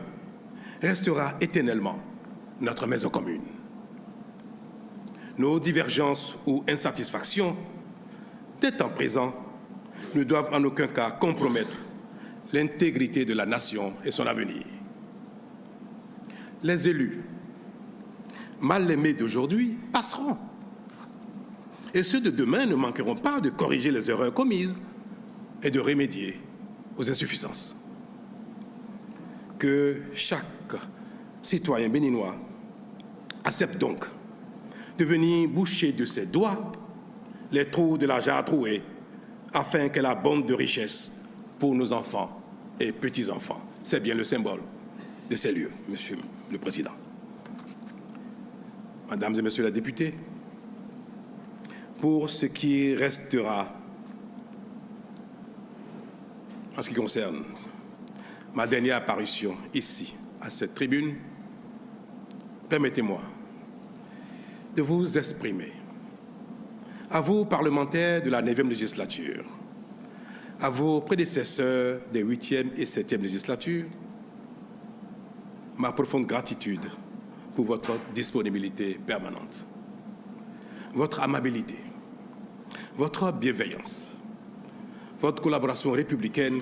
restera éternellement notre maison commune. Nos divergences ou insatisfactions des temps présents ne doivent en aucun cas compromettre l'intégrité de la nation et son avenir. Les élus mal aimés d'aujourd'hui passeront. Et ceux de demain ne manqueront pas de corriger les erreurs commises et de remédier aux insuffisances. Que chaque citoyen béninois accepte donc de venir boucher de ses doigts les trous de la jarre trouée afin qu'elle abonde de richesses pour nos enfants et petits-enfants. C'est bien le symbole de ces lieux, Monsieur le Président. Mesdames et Messieurs les députés, pour ce qui restera en ce qui concerne ma dernière apparition ici, à cette tribune, permettez-moi de vous exprimer à vous, parlementaires de la 9e législature, à vos prédécesseurs des 8e et 7e législatures, ma profonde gratitude pour votre disponibilité permanente, votre amabilité, votre bienveillance, votre collaboration républicaine,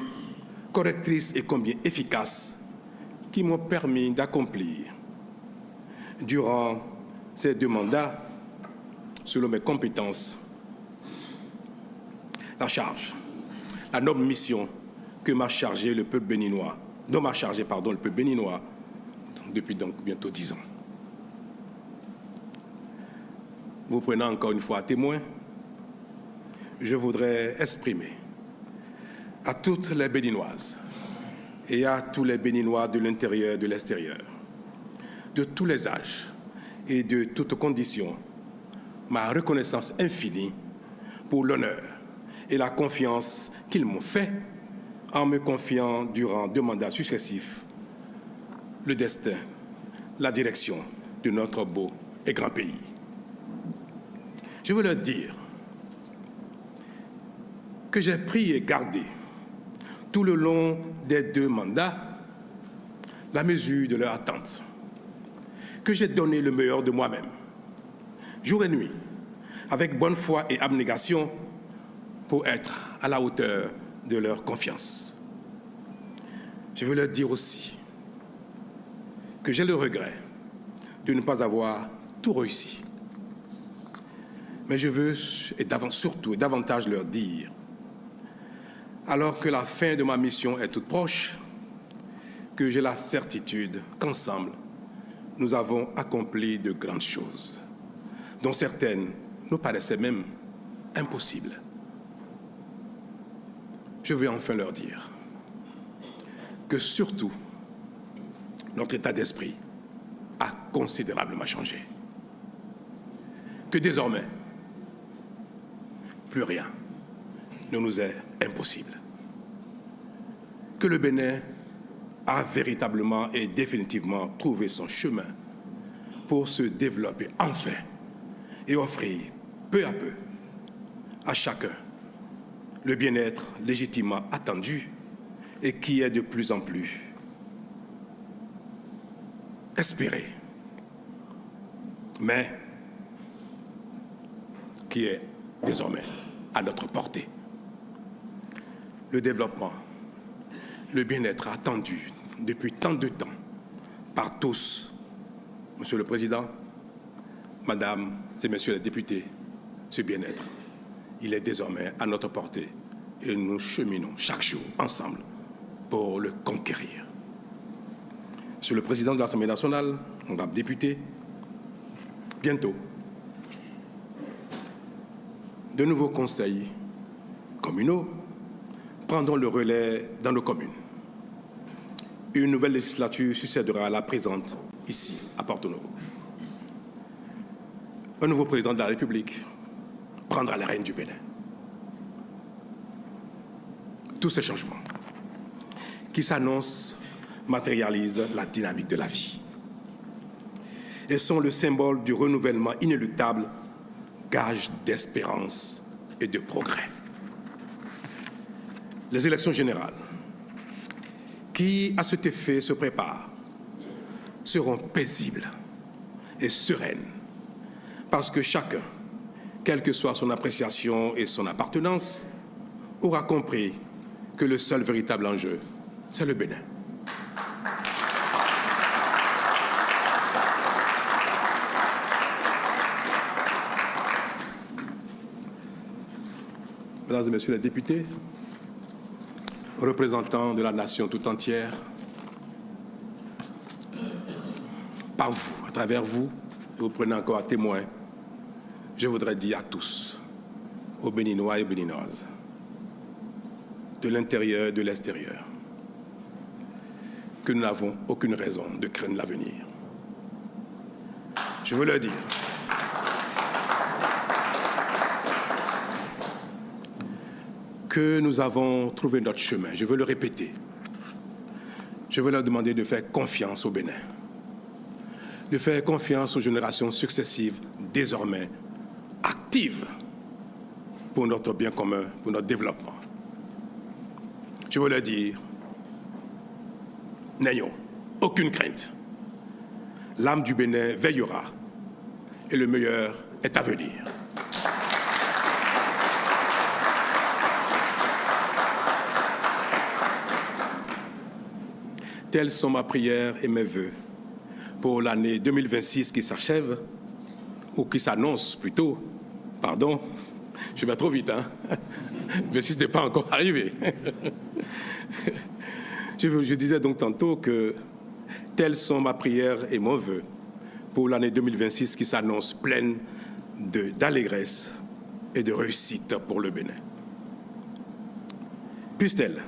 correctrice et combien efficace, qui m'ont permis d'accomplir, durant ces 2 mandats, selon mes compétences, la charge, la noble mission que m'a chargé le peuple béninois, dont m'a chargé, le peuple béninois, depuis donc bientôt 10 ans. Vous prenant encore une fois à témoin, je voudrais exprimer à toutes les Béninoises et à tous les Béninois de l'intérieur et de l'extérieur, de tous les âges et de toutes conditions, ma reconnaissance infinie pour l'honneur et la confiance qu'ils m'ont fait en me confiant durant 2 mandats successifs le destin, la direction de notre beau et grand pays. Je veux leur dire que j'ai pris et gardé tout le long des 2 mandats la mesure de leur attente, que j'ai donné le meilleur de moi-même, jour et nuit, avec bonne foi et abnégation, pour être à la hauteur de leur confiance. Je veux leur dire aussi que j'ai le regret de ne pas avoir tout réussi. Mais je veux, surtout et davantage leur dire, alors que la fin de ma mission est toute proche, que j'ai la certitude qu'ensemble, nous avons accompli de grandes choses, dont certaines nous paraissaient même impossibles. Je veux enfin leur dire que surtout, notre état d'esprit a considérablement changé. Que désormais, plus rien ne nous est impossible. Que le Bénin a véritablement et définitivement trouvé son chemin pour se développer enfin et offrir peu à peu à chacun le bien-être légitimement attendu et qui est de plus en plus espéré, mais qui est désormais à notre portée. Le développement, le bien-être attendu depuis tant de temps par tous, Monsieur le Président, Madame et Messieurs les députés, ce bien-être, il est désormais à notre portée et nous cheminons chaque jour ensemble pour le conquérir. Monsieur le Président de l'Assemblée nationale, honorable député, bientôt, de nouveaux conseils communaux prendront le relais dans nos communes. Une nouvelle législature succédera à la présente ici, à Porto Novo. Un nouveau président de la République prendra les rênes du Bénin. Tous ces changements qui s'annoncent matérialisent la dynamique de la vie. Elles sont le symbole du renouvellement inéluctable, gage d'espérance et de progrès. Les élections générales, qui à cet effet se préparent, seront paisibles et sereines, parce que chacun, quelle que soit son appréciation et son appartenance, aura compris que le seul véritable enjeu, c'est le Bénin. Mesdames et Messieurs les députés, représentants de la nation tout entière, par vous, à travers vous, vous prenez encore à témoin, je voudrais dire à tous, aux Béninois et aux Béninoises, de l'intérieur et de l'extérieur, que nous n'avons aucune raison de craindre l'avenir. Je veux leur dire que nous avons trouvé notre chemin. Je veux le répéter. Je veux leur demander de faire confiance au Bénin, de faire confiance aux générations successives, désormais actives pour notre bien commun, pour notre développement. Je veux leur dire, n'ayons aucune crainte. L'âme du Bénin veillera et le meilleur est à venir. Telles sont ma prière et mes vœux pour l'année 2026 qui s'achève, ou qui s'annonce plutôt, pardon, je vais trop vite, hein. 26 n'est pas encore arrivé. Je disais donc tantôt que telles sont ma prière et mon vœu pour l'année 2026 qui s'annonce pleine d'allégresse et de réussite pour le Bénin. Puisse-t-elle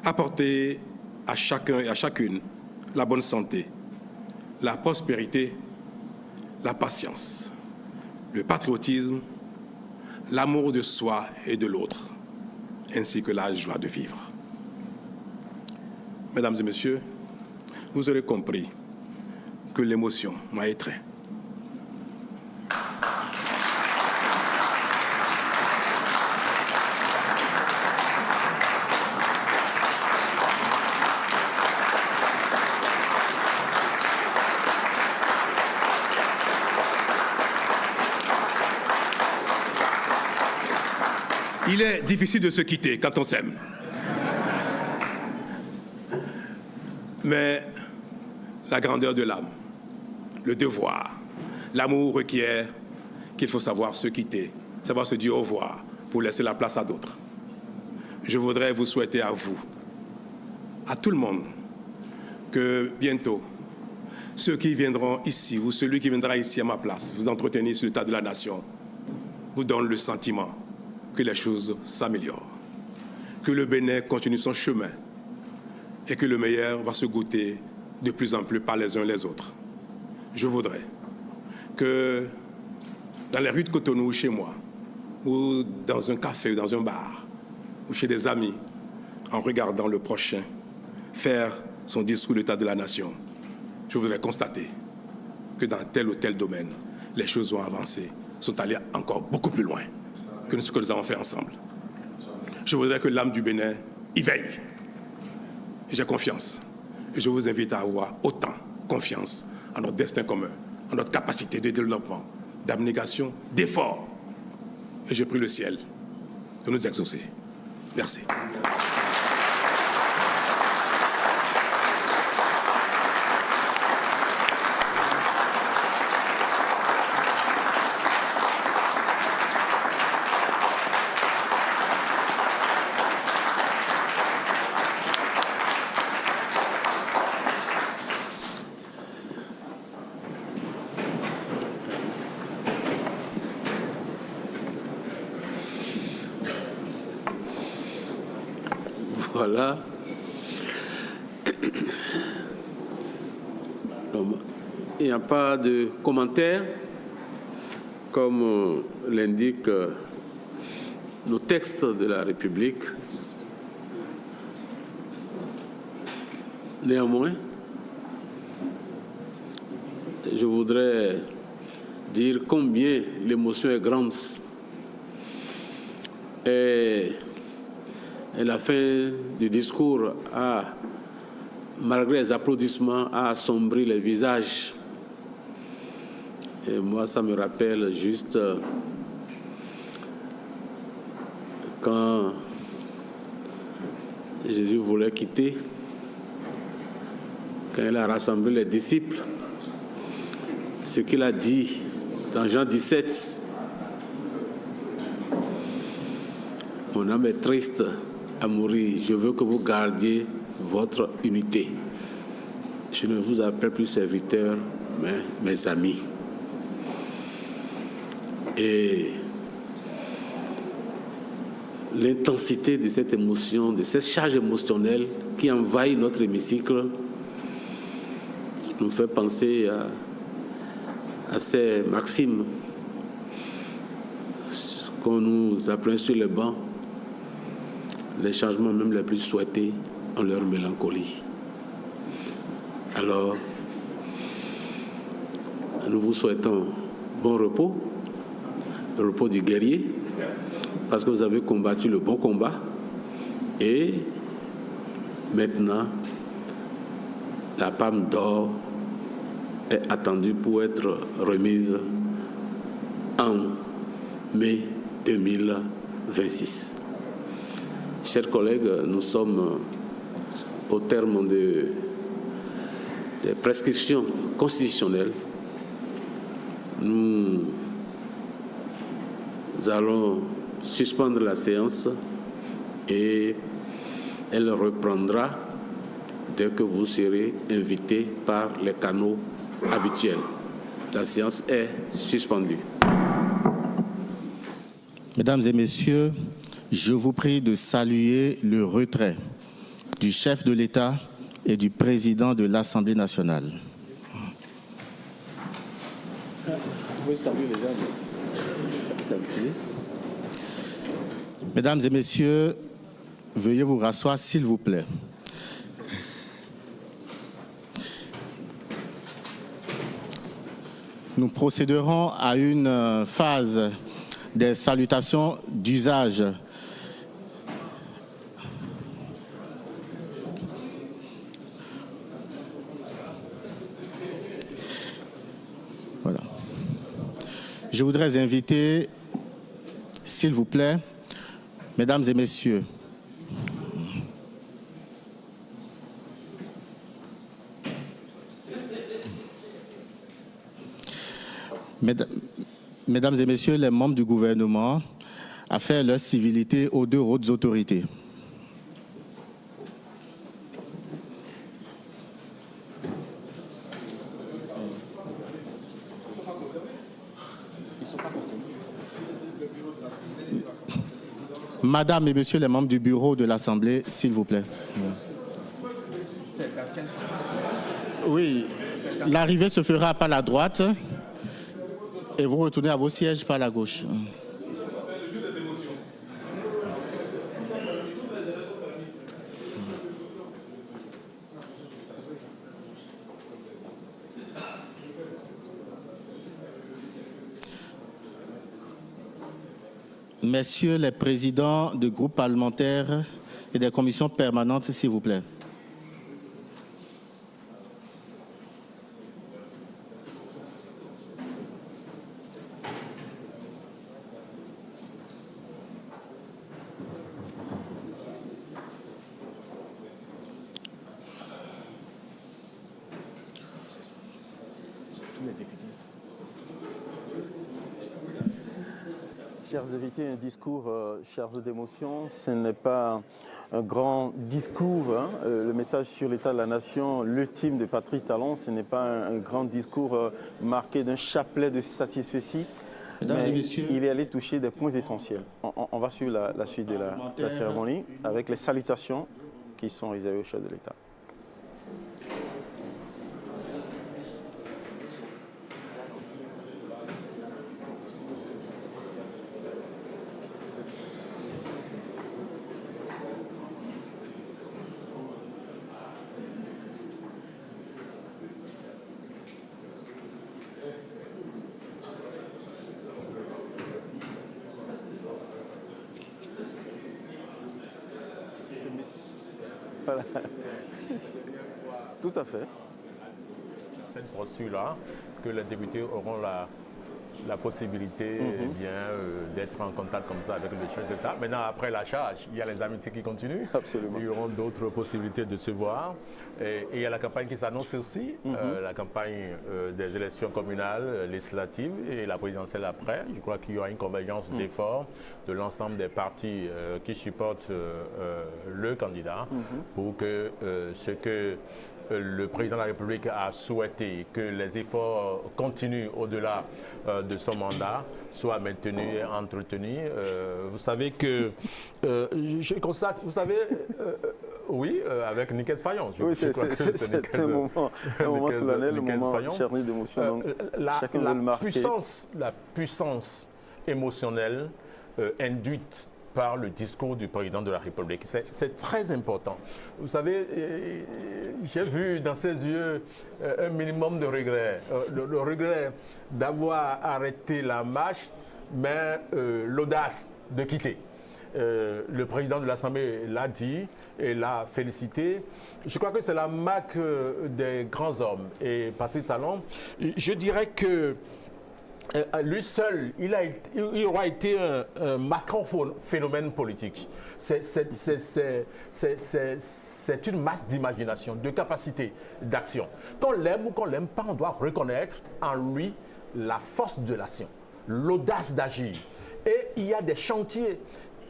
apporter à chacun et à chacune la bonne santé, la prospérité, la patience, le patriotisme, l'amour de soi et de l'autre, ainsi que la joie de vivre. Mesdames et messieurs, vous aurez compris que l'émotion m'a étreint. Il est difficile de se quitter quand on s'aime. Mais la grandeur de l'âme, le devoir, l'amour requiert qu'il faut savoir se quitter, savoir se dire au revoir pour laisser la place à d'autres. Je voudrais vous souhaiter à vous, à tout le monde, que bientôt, ceux qui viendront ici ou celui qui viendra ici à ma place, vous entretenir sur l'état de la nation, vous donne le sentiment que les choses s'améliorent, que le Bénin continue son chemin et que le meilleur va se goûter de plus en plus par les uns les autres. Je voudrais que dans les rues de Cotonou, chez moi, ou dans un café, ou dans un bar, ou chez des amis, en regardant le prochain faire son discours d'état de la nation, je voudrais constater que dans tel ou tel domaine, les choses ont avancé, sont allées encore beaucoup plus loin que ce que nous avons fait ensemble. Je voudrais que l'âme du Bénin y veille. J'ai confiance. Et je vous invite à avoir autant confiance en notre destin commun, en notre capacité de développement, d'abnégation, d'effort. Et je prie le ciel de nous exaucer. Merci. Voilà. Il n'y a pas de commentaires, comme l'indiquent nos textes de la République. Néanmoins, je voudrais dire combien l'émotion est grande. Et la fin du discours malgré les applaudissements, a assombri les visages. Et moi, ça me rappelle juste quand Jésus voulait quitter, quand il a rassemblé les disciples, ce qu'il a dit dans Jean 17, « Mon âme est triste à mourir, je veux que vous gardiez votre unité. Je ne vous appelle plus serviteurs, mais mes amis. » Et l'intensité de cette émotion, de cette charge émotionnelle qui envahit notre hémicycle, nous fait penser à ces maximes qu'on nous apprend sur les bancs. Les changements même les plus souhaités ont leur mélancolie. Alors, nous vous souhaitons bon repos, le repos du guerrier, parce que vous avez combattu le bon combat. Et maintenant, la palme d'or est attendue pour être remise en mai 2026. Chers collègues, nous sommes au terme des prescriptions constitutionnelles. Nous allons suspendre la séance et elle reprendra dès que vous serez invités par les canaux habituels. La séance est suspendue. Mesdames et messieurs, je vous prie de saluer le retrait du chef de l'État et du président de l'Assemblée nationale. Mesdames et messieurs, veuillez vous rasseoir, s'il vous plaît. Nous procéderons à une phase des salutations d'usage. Voilà. Je voudrais inviter, s'il vous plaît, mesdames et messieurs, Mesdames et messieurs les membres du gouvernement, à faire leur civilité aux deux hautes autorités. Madame et messieurs les membres du bureau de l'Assemblée, s'il vous plaît. Oui, l'arrivée se fera par la droite et vous retournez à vos sièges par la gauche. Messieurs les présidents de groupes parlementaires et des commissions permanentes, s'il vous plaît. Chers invités, un discours chargé d'émotion, ce n'est pas un grand discours. Hein. Le message sur l'état de la nation, l'ultime de Patrice Talon, ce n'est pas un grand discours marqué d'un chapelet de satisfecit. Mais il est allé toucher des points essentiels. On va suivre la suite de la cérémonie avec les salutations qui sont réservées au chef de l'État. Voilà. Tout à fait. Cette procédure-là, que les députés auront la possibilité d'être en contact comme ça avec le chef d'État. Maintenant, après la charge, il y a les amitiés qui continuent. Absolument. Il y aura d'autres possibilités de se voir. Et il y a la campagne qui s'annonce aussi, la campagne des élections communales, législatives et la présidentielle après. Je crois qu'il y aura une convergence d'efforts de l'ensemble des partis qui supportent le candidat pour que ce que le président de la République a souhaité que les efforts continuent au-delà de son mandat, soient maintenus et entretenus. Vous savez que, je constate, vous savez, oui, avec Nickel Fayon. Oui, c'est un moment solennel, un moment chargé d'émotion. La puissance émotionnelle induite par le discours du président de la République. C'est très important. Vous savez, j'ai vu dans ses yeux un minimum de regret. Le regret d'avoir arrêté la marche, mais l'audace de quitter. Le président de l'Assemblée l'a dit et l'a félicité. Je crois que c'est la marque des grands hommes. Et Patrice Talon, je dirais que lui seul, il aura été un marquant phénomène politique. C'est une masse d'imagination, de capacité d'action. Qu'on l'aime ou qu'on l'aime pas, on doit reconnaître en lui la force de l'action, l'audace d'agir. Et il y a des chantiers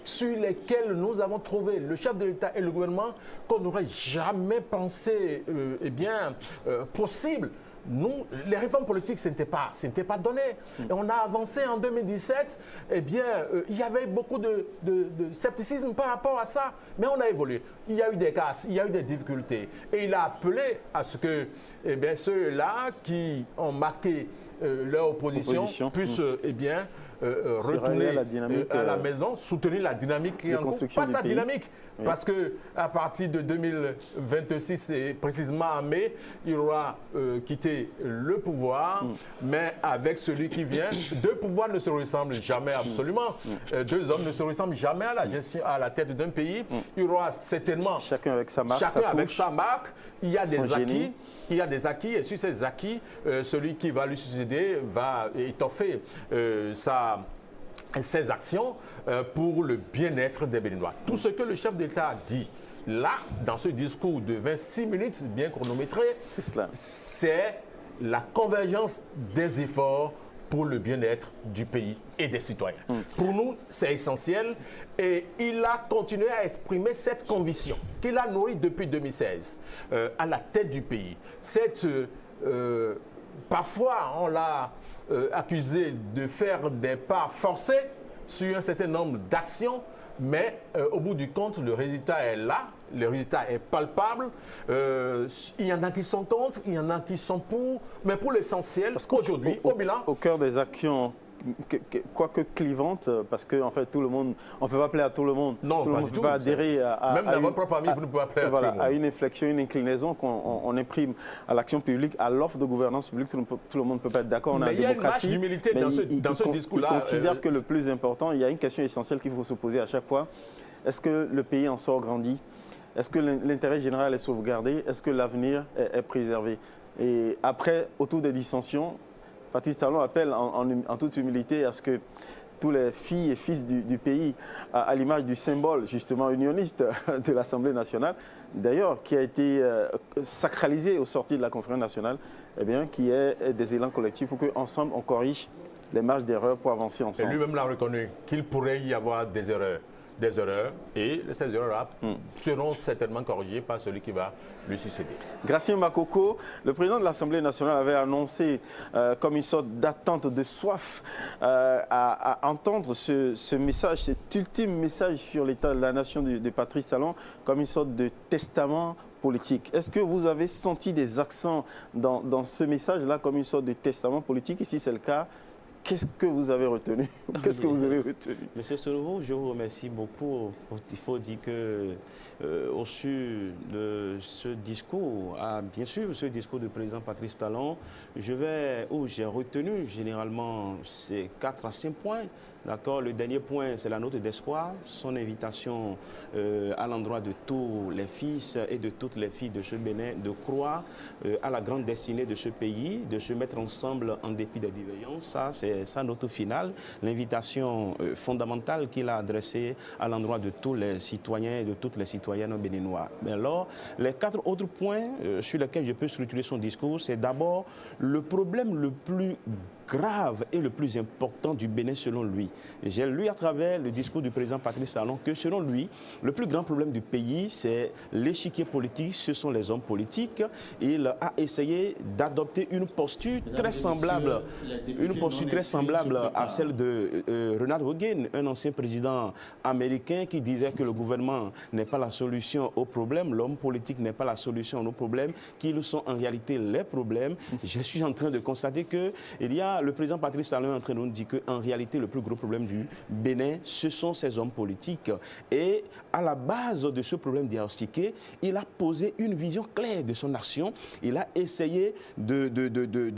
sur lesquels nous avons trouvé, le chef de l'État et le gouvernement, qu'on n'aurait jamais pensé possible. Nous, les réformes politiques, ce n'était pas donné. Et on a avancé en 2017, il y avait beaucoup de scepticisme par rapport à ça. Mais on a évolué. Il y a eu des casses, il y a eu des difficultés. Et il a appelé à ce que ceux-là qui ont marqué leur opposition puissent retourner à la maison, soutenir la dynamique qui est en cours. Pas sa dynamique. Oui. Parce qu'à partir de 2026, et précisément en mai, il aura quitté le pouvoir, mais avec celui qui vient, deux pouvoirs ne se ressemblent jamais absolument. Deux hommes ne se ressemblent jamais à la gestion, à la tête d'un pays. Il y aura certainement... Chacun avec sa marque. Chacun avec sa marque. Il y a des acquis. Il y a des acquis et sur ces acquis, celui qui va lui succéder va étoffer ses actions pour le bien-être des Béninois. Tout ce que le chef d'État a dit là, dans ce discours de 26 minutes bien chronométré, c'est la convergence des efforts pour le bien-être du pays et des citoyens. Pour nous, c'est essentiel et il a continué à exprimer cette conviction qu'il a nourrie depuis 2016 à la tête du pays. Parfois, on l'a accusé de faire des pas forcés sur un certain nombre d'actions, mais au bout du compte, le résultat est là, le résultat est palpable. Il y en a qui sont contre, il y en a qui sont pour, mais pour l'essentiel, aujourd'hui, au bilan... Au cœur des actions, quoique clivantes, parce qu'en fait, tout le monde, on ne peut pas appeler à tout le monde. Non, tout le monde ne peut pas adhérer à même dans votre propre famille, vous ne pouvez pas appeler à tout le monde. À une inflexion, une inclinaison qu'on imprime à l'action publique, à l'offre de gouvernance publique. Tout le monde ne peut pas être d'accord. Mais il y a une marge d'humilité dans ce discours-là. Je considère que le plus important, il y a une question essentielle qu'il faut se poser à chaque fois. Est-ce que le pays en sort grandi? Est-ce que l'intérêt général est sauvegardé? Est-ce que l'avenir est préservé? Et après, autour des dissensions, Patrice Talon appelle en toute humilité à ce que tous les filles et fils du pays, à l'image du symbole justement unioniste de l'Assemblée nationale, d'ailleurs qui a été sacralisé au sortir de la conférence nationale, qui ait des élans collectifs pour qu'ensemble on corrige les marges d'erreur pour avancer ensemble. Et lui-même l'a reconnu qu'il pourrait y avoir des erreurs. Et ces erreurs-là seront certainement corrigées par celui qui va lui succéder. Gratien Makoko, le président de l'Assemblée nationale avait annoncé comme une sorte d'attente, de soif à entendre ce message, cet ultime message sur l'état de la nation de Patrice Talon comme une sorte de testament politique. Est-ce que vous avez senti des accents dans ce message-là comme une sorte de testament politique? Et si c'est le cas, qu'est-ce que vous avez retenu? Qu'est-ce que vous avez retenu? Monsieur Solovo, je vous remercie beaucoup. Il faut dire que au su de ce discours, bien sûr, ce discours du président Patrice Talon, j'ai retenu généralement ces 4 à 5 points D'accord. Le dernier point, c'est la note d'espoir, son invitation à l'endroit de tous les fils et de toutes les filles de ce Bénin de croire à la grande destinée de ce pays, de se mettre ensemble en dépit des divergences. Ça, c'est sa note finale. L'invitation fondamentale qu'il a adressée à l'endroit de tous les citoyens et de toutes les citoyennes béninois. Mais alors, les 4 autres points sur lesquels je peux structurer son discours, c'est d'abord le problème le plus grave et le plus important du Bénin selon lui. J'ai lu à travers le discours du président Patrice Talon que selon lui, le plus grand problème du pays, c'est l'échiquier politique, ce sont les hommes politiques. Il a essayé d'adopter une posture très semblable, à celle de Ronald Reagan, un ancien président américain qui disait que le gouvernement n'est pas la solution aux problèmes, l'homme politique n'est pas la solution aux problèmes, qu'ils sont en réalité les problèmes. Je suis en train de constater que il y a le président Patrice Talon est en train de nous dire qu'en réalité, le plus gros problème du Bénin, ce sont ces hommes politiques. Et à la base de ce problème diagnostiqué, il a posé une vision claire de son action. Il a essayé de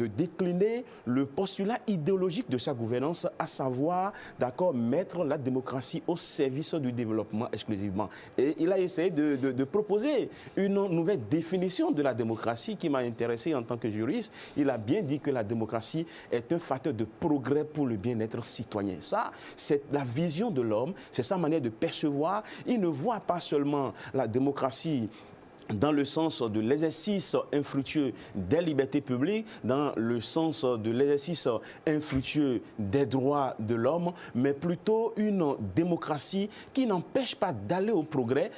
décliner le postulat idéologique de sa gouvernance, à savoir, d'accord, mettre la démocratie au service du développement exclusivement. Et il a essayé de proposer une nouvelle définition de la démocratie qui m'a intéressé en tant que juriste. Il a bien dit que la démocratie est un facteur de progrès pour le bien-être citoyen. Ça, c'est la vision de l'homme, c'est sa manière de percevoir. Il ne voit pas seulement la démocratie dans le sens de l'exercice infructueux des libertés publiques, dans le sens de l'exercice infructueux des droits de l'homme, mais plutôt une démocratie qui n'empêche pas d'aller au progrès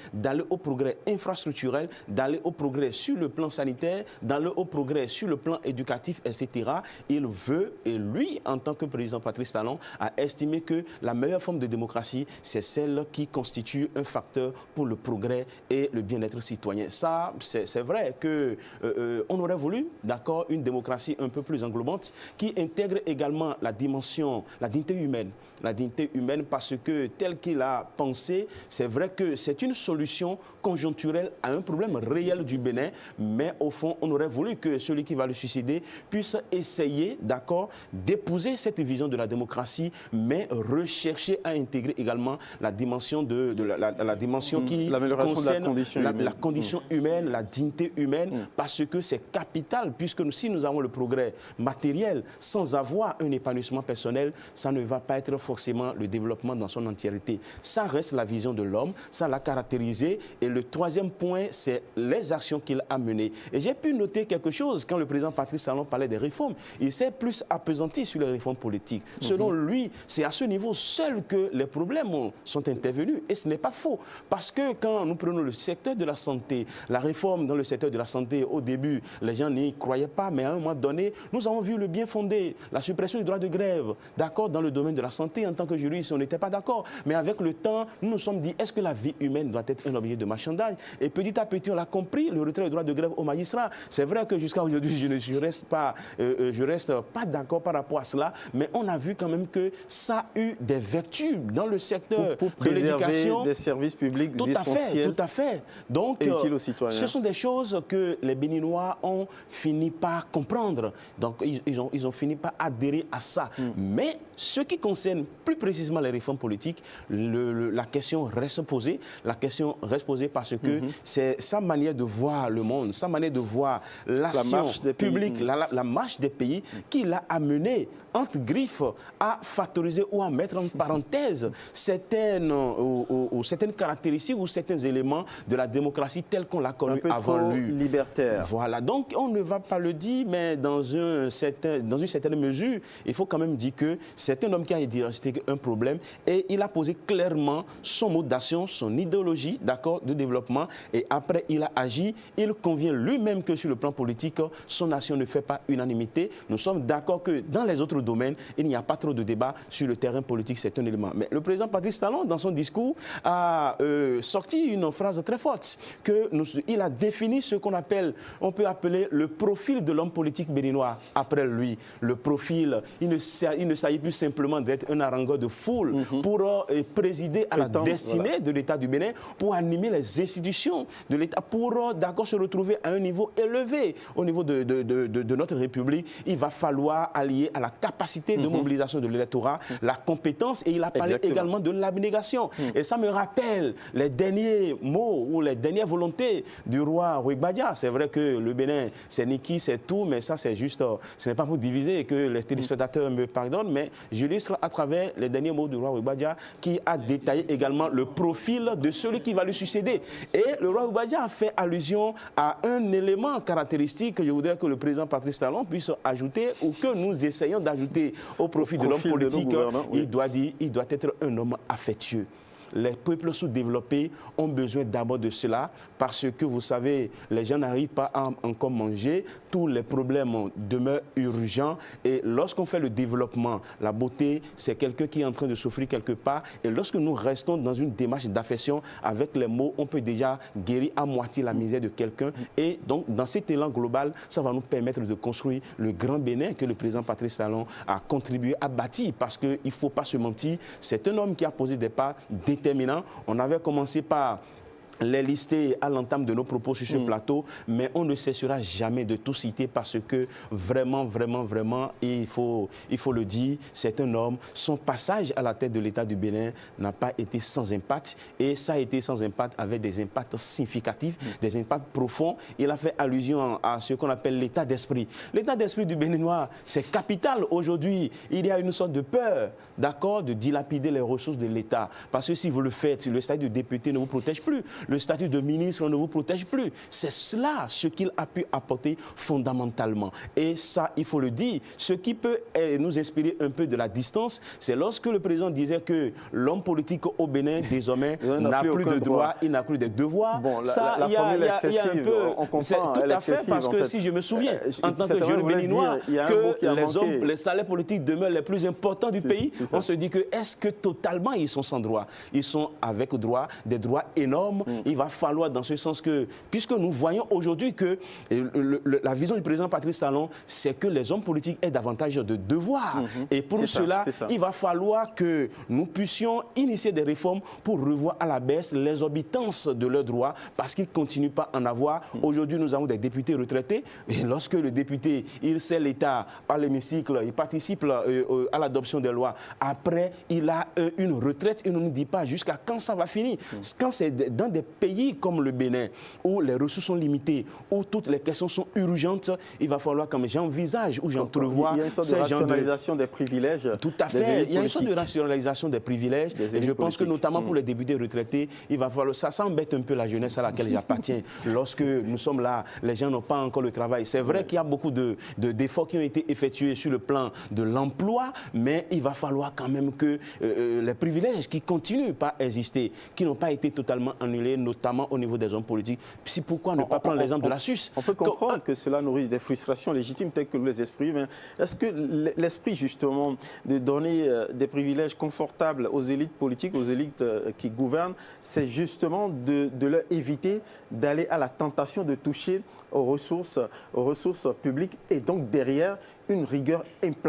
infrastructurel, d'aller au progrès sur le plan sanitaire, d'aller au progrès sur le plan éducatif, etc. Il veut, et lui, en tant que président Patrice Talon, a estimé que la meilleure forme de démocratie, c'est celle qui constitue un facteur pour le progrès et le bien-être citoyen. Ça, c'est vrai qu'on aurait voulu, d'accord, une démocratie un peu plus englobante qui intègre également la dimension, la dignité humaine. La dignité humaine parce que tel qu'il a pensé, c'est vrai que c'est une solution conjoncturelle à un problème réel du Bénin, mais au fond, on aurait voulu que celui qui va le suicider puisse essayer, d'accord, d'épouser cette vision de la démocratie, mais rechercher à intégrer également la dimension la dimension qui concerne la condition humaine, la dignité humaine, parce que c'est capital, puisque si nous avons le progrès matériel sans avoir un épanouissement personnel, ça ne va pas être forcément le développement dans son entièreté. Ça reste la vision de l'homme, ça l'a caractérisé. Et le troisième point, c'est les actions qu'il a menées. Et j'ai pu noter quelque chose quand le président Patrice Talon parlait des réformes. Il s'est plus appesanti sur les réformes politiques. Selon lui, c'est à ce niveau seul que les problèmes sont intervenus. Et ce n'est pas faux. Parce que quand nous prenons le secteur de la santé, la réforme dans le secteur de la santé, au début, les gens n'y croyaient pas, mais à un moment donné, nous avons vu le bien fondé, la suppression du droit de grève, d'accord, dans le domaine de la santé. En tant que juriste, on n'était pas d'accord. Mais avec le temps, nous nous sommes dit, est-ce que la vie humaine doit être un objet de marchandage? Et petit à petit, on l'a compris, le retrait du droit de grève aux magistrats. C'est vrai que jusqu'à aujourd'hui, je reste pas d'accord par rapport à cela, mais on a vu quand même que ça a eu des vertus dans le secteur de l'éducation. Des services publics essentiels. Tout à fait. Donc, utiles aux citoyens. Ce sont des choses que les Béninois ont fini par comprendre. Donc, ils ont fini par adhérer à ça. Mais ce qui concerne plus précisément les réformes politiques, la question reste posée. La question reste posée parce que c'est sa manière de voir le monde, sa manière de voir l'action publique, la marche des pays qui l'a amené entre griffes à factoriser ou à mettre en parenthèse certaines caractéristiques ou certains éléments de la démocratie telle qu'on l'a connue avant lui. Libertaire. Voilà, donc on ne va pas le dire, mais dans une certaine mesure, il faut quand même dire que c'est un homme qui a diagnostiqué un problème et il a posé clairement son mode d'action, son idéologie, d'accord, de développement, et après il a agi. Il convient lui-même que sur le plan politique, son action ne fait pas unanimité. Nous sommes d'accord que dans les autres domaines, il n'y a pas trop de débat. Sur le terrain politique, c'est un élément. Mais le président Patrice Talon, dans son discours, a sorti une phrase très forte, que nous il a défini ce qu'on appelle, on peut appeler le profil de l'homme politique béninois après lui. Le profil, il ne s'agit plus simplement d'être un harangueur de foule pour présider à la destinée de l'État du Bénin, pour animer les institutions de l'État, pour d'accord se retrouver à un niveau élevé au niveau de notre République. Il va falloir allier à la capacité de mobilisation de l'électorat, la compétence, et il a parlé également de l'abnégation. Et ça me rappelle les derniers mots ou les dernières volontés du roi Rui Badia. C'est vrai que le Bénin, c'est Niki, c'est tout, mais ça c'est juste, ce n'est pas pour diviser, et que les téléspectateurs me pardonnent, mais j'illustre à travers les derniers mots du roi Rui Badia, qui a détaillé également le profil de celui qui va lui succéder. Et le roi Rui Badia a fait allusion à un élément caractéristique que je voudrais que le président Patrice Talon puisse ajouter, ou que nous essayons d'ajouter au profil de l'homme politique. Il doit être un homme affectueux. Les peuples sous-développés ont besoin d'abord de cela, parce que, vous savez, les gens n'arrivent pas à encore manger, tous les problèmes demeurent urgents, et lorsqu'on fait le développement, la beauté, c'est quelqu'un qui est en train de souffrir quelque part, et lorsque nous restons dans une démarche d'affection, avec les mots, on peut déjà guérir à moitié la misère de quelqu'un, et donc, dans cet élan global, ça va nous permettre de construire le grand Bénin que le président Patrice Talon a contribué à bâtir, parce qu'il ne faut pas se mentir, c'est un homme qui a posé des pas déterminant. On avait commencé par les lister à l'entame de nos propos sur ce plateau, mais on ne cessera jamais de tout citer, parce que vraiment, il faut le dire, c'est un homme. Son passage à la tête de l'État du Bénin n'a pas été sans impact, et ça a été sans impact avec des impacts significatifs, des impacts profonds. Il a fait allusion à ce qu'on appelle l'état d'esprit. L'état d'esprit du Béninois, c'est capital. Aujourd'hui, il y a une sorte de peur, d'accord, de dilapider les ressources de l'État, parce que si vous le faites, le statut de député ne vous protège plus. Le statut de ministre ne vous protège plus. C'est cela ce qu'il a pu apporter fondamentalement. Et ça, il faut le dire, ce qui peut nous inspirer un peu de la distance, c'est lorsque le président disait que l'homme politique au Bénin, désormais, n'a plus de droits, il n'a plus de devoirs. Bon, ça, il y a un peu... on comprend, tout à fait, parce que si je me souviens, en tant que jeune béninois, que les salaires politiques demeurent les plus importants du pays, on se dit que est-ce que totalement ils sont sans droit? Ils sont avec droit, des droits énormes. Il va falloir, dans ce sens que, puisque nous voyons aujourd'hui que la vision du président Patrice Talon, c'est que les hommes politiques aient davantage de devoirs. Et pour cela, il va falloir que nous puissions initier des réformes pour revoir à la baisse l'exorbitance de leurs droits, parce qu'ils ne continuent pas à en avoir. Aujourd'hui, nous avons des députés retraités, et lorsque le député, il sert l'État à l'hémicycle, il participe à l'adoption des lois, après, il a une retraite, il ne nous dit pas jusqu'à quand ça va finir. Quand c'est dans des pays comme le Bénin, où les ressources sont limitées, où toutes les questions sont urgentes, il va falloir, comme j'envisage, ou j'entrevois... Il y a une sorte de rationalisation des privilèges. Tout à fait. Il y a une sorte de rationalisation des privilèges. Et je pense que, notamment pour les députés retraités, il va falloir... Ça embête un peu la jeunesse à laquelle j'appartiens. Lorsque nous sommes là, les gens n'ont pas encore le travail. C'est vrai qu'il y a beaucoup d'efforts qui ont été effectués sur le plan de l'emploi, mais il va falloir quand même que les privilèges qui continuent pas à exister, qui n'ont pas été totalement annulés, notamment au niveau des hommes politiques. C'est pourquoi ne pas prendre l'exemple de la Suisse. On peut comprendre que cela nourrisse des frustrations légitimes telles que nous les exprimons. Est-ce que l'esprit, justement, de donner des privilèges confortables aux élites politiques, aux élites qui gouvernent, c'est justement de leur éviter d'aller à la tentation de toucher aux ressources publiques, et donc derrière une rigueur implacable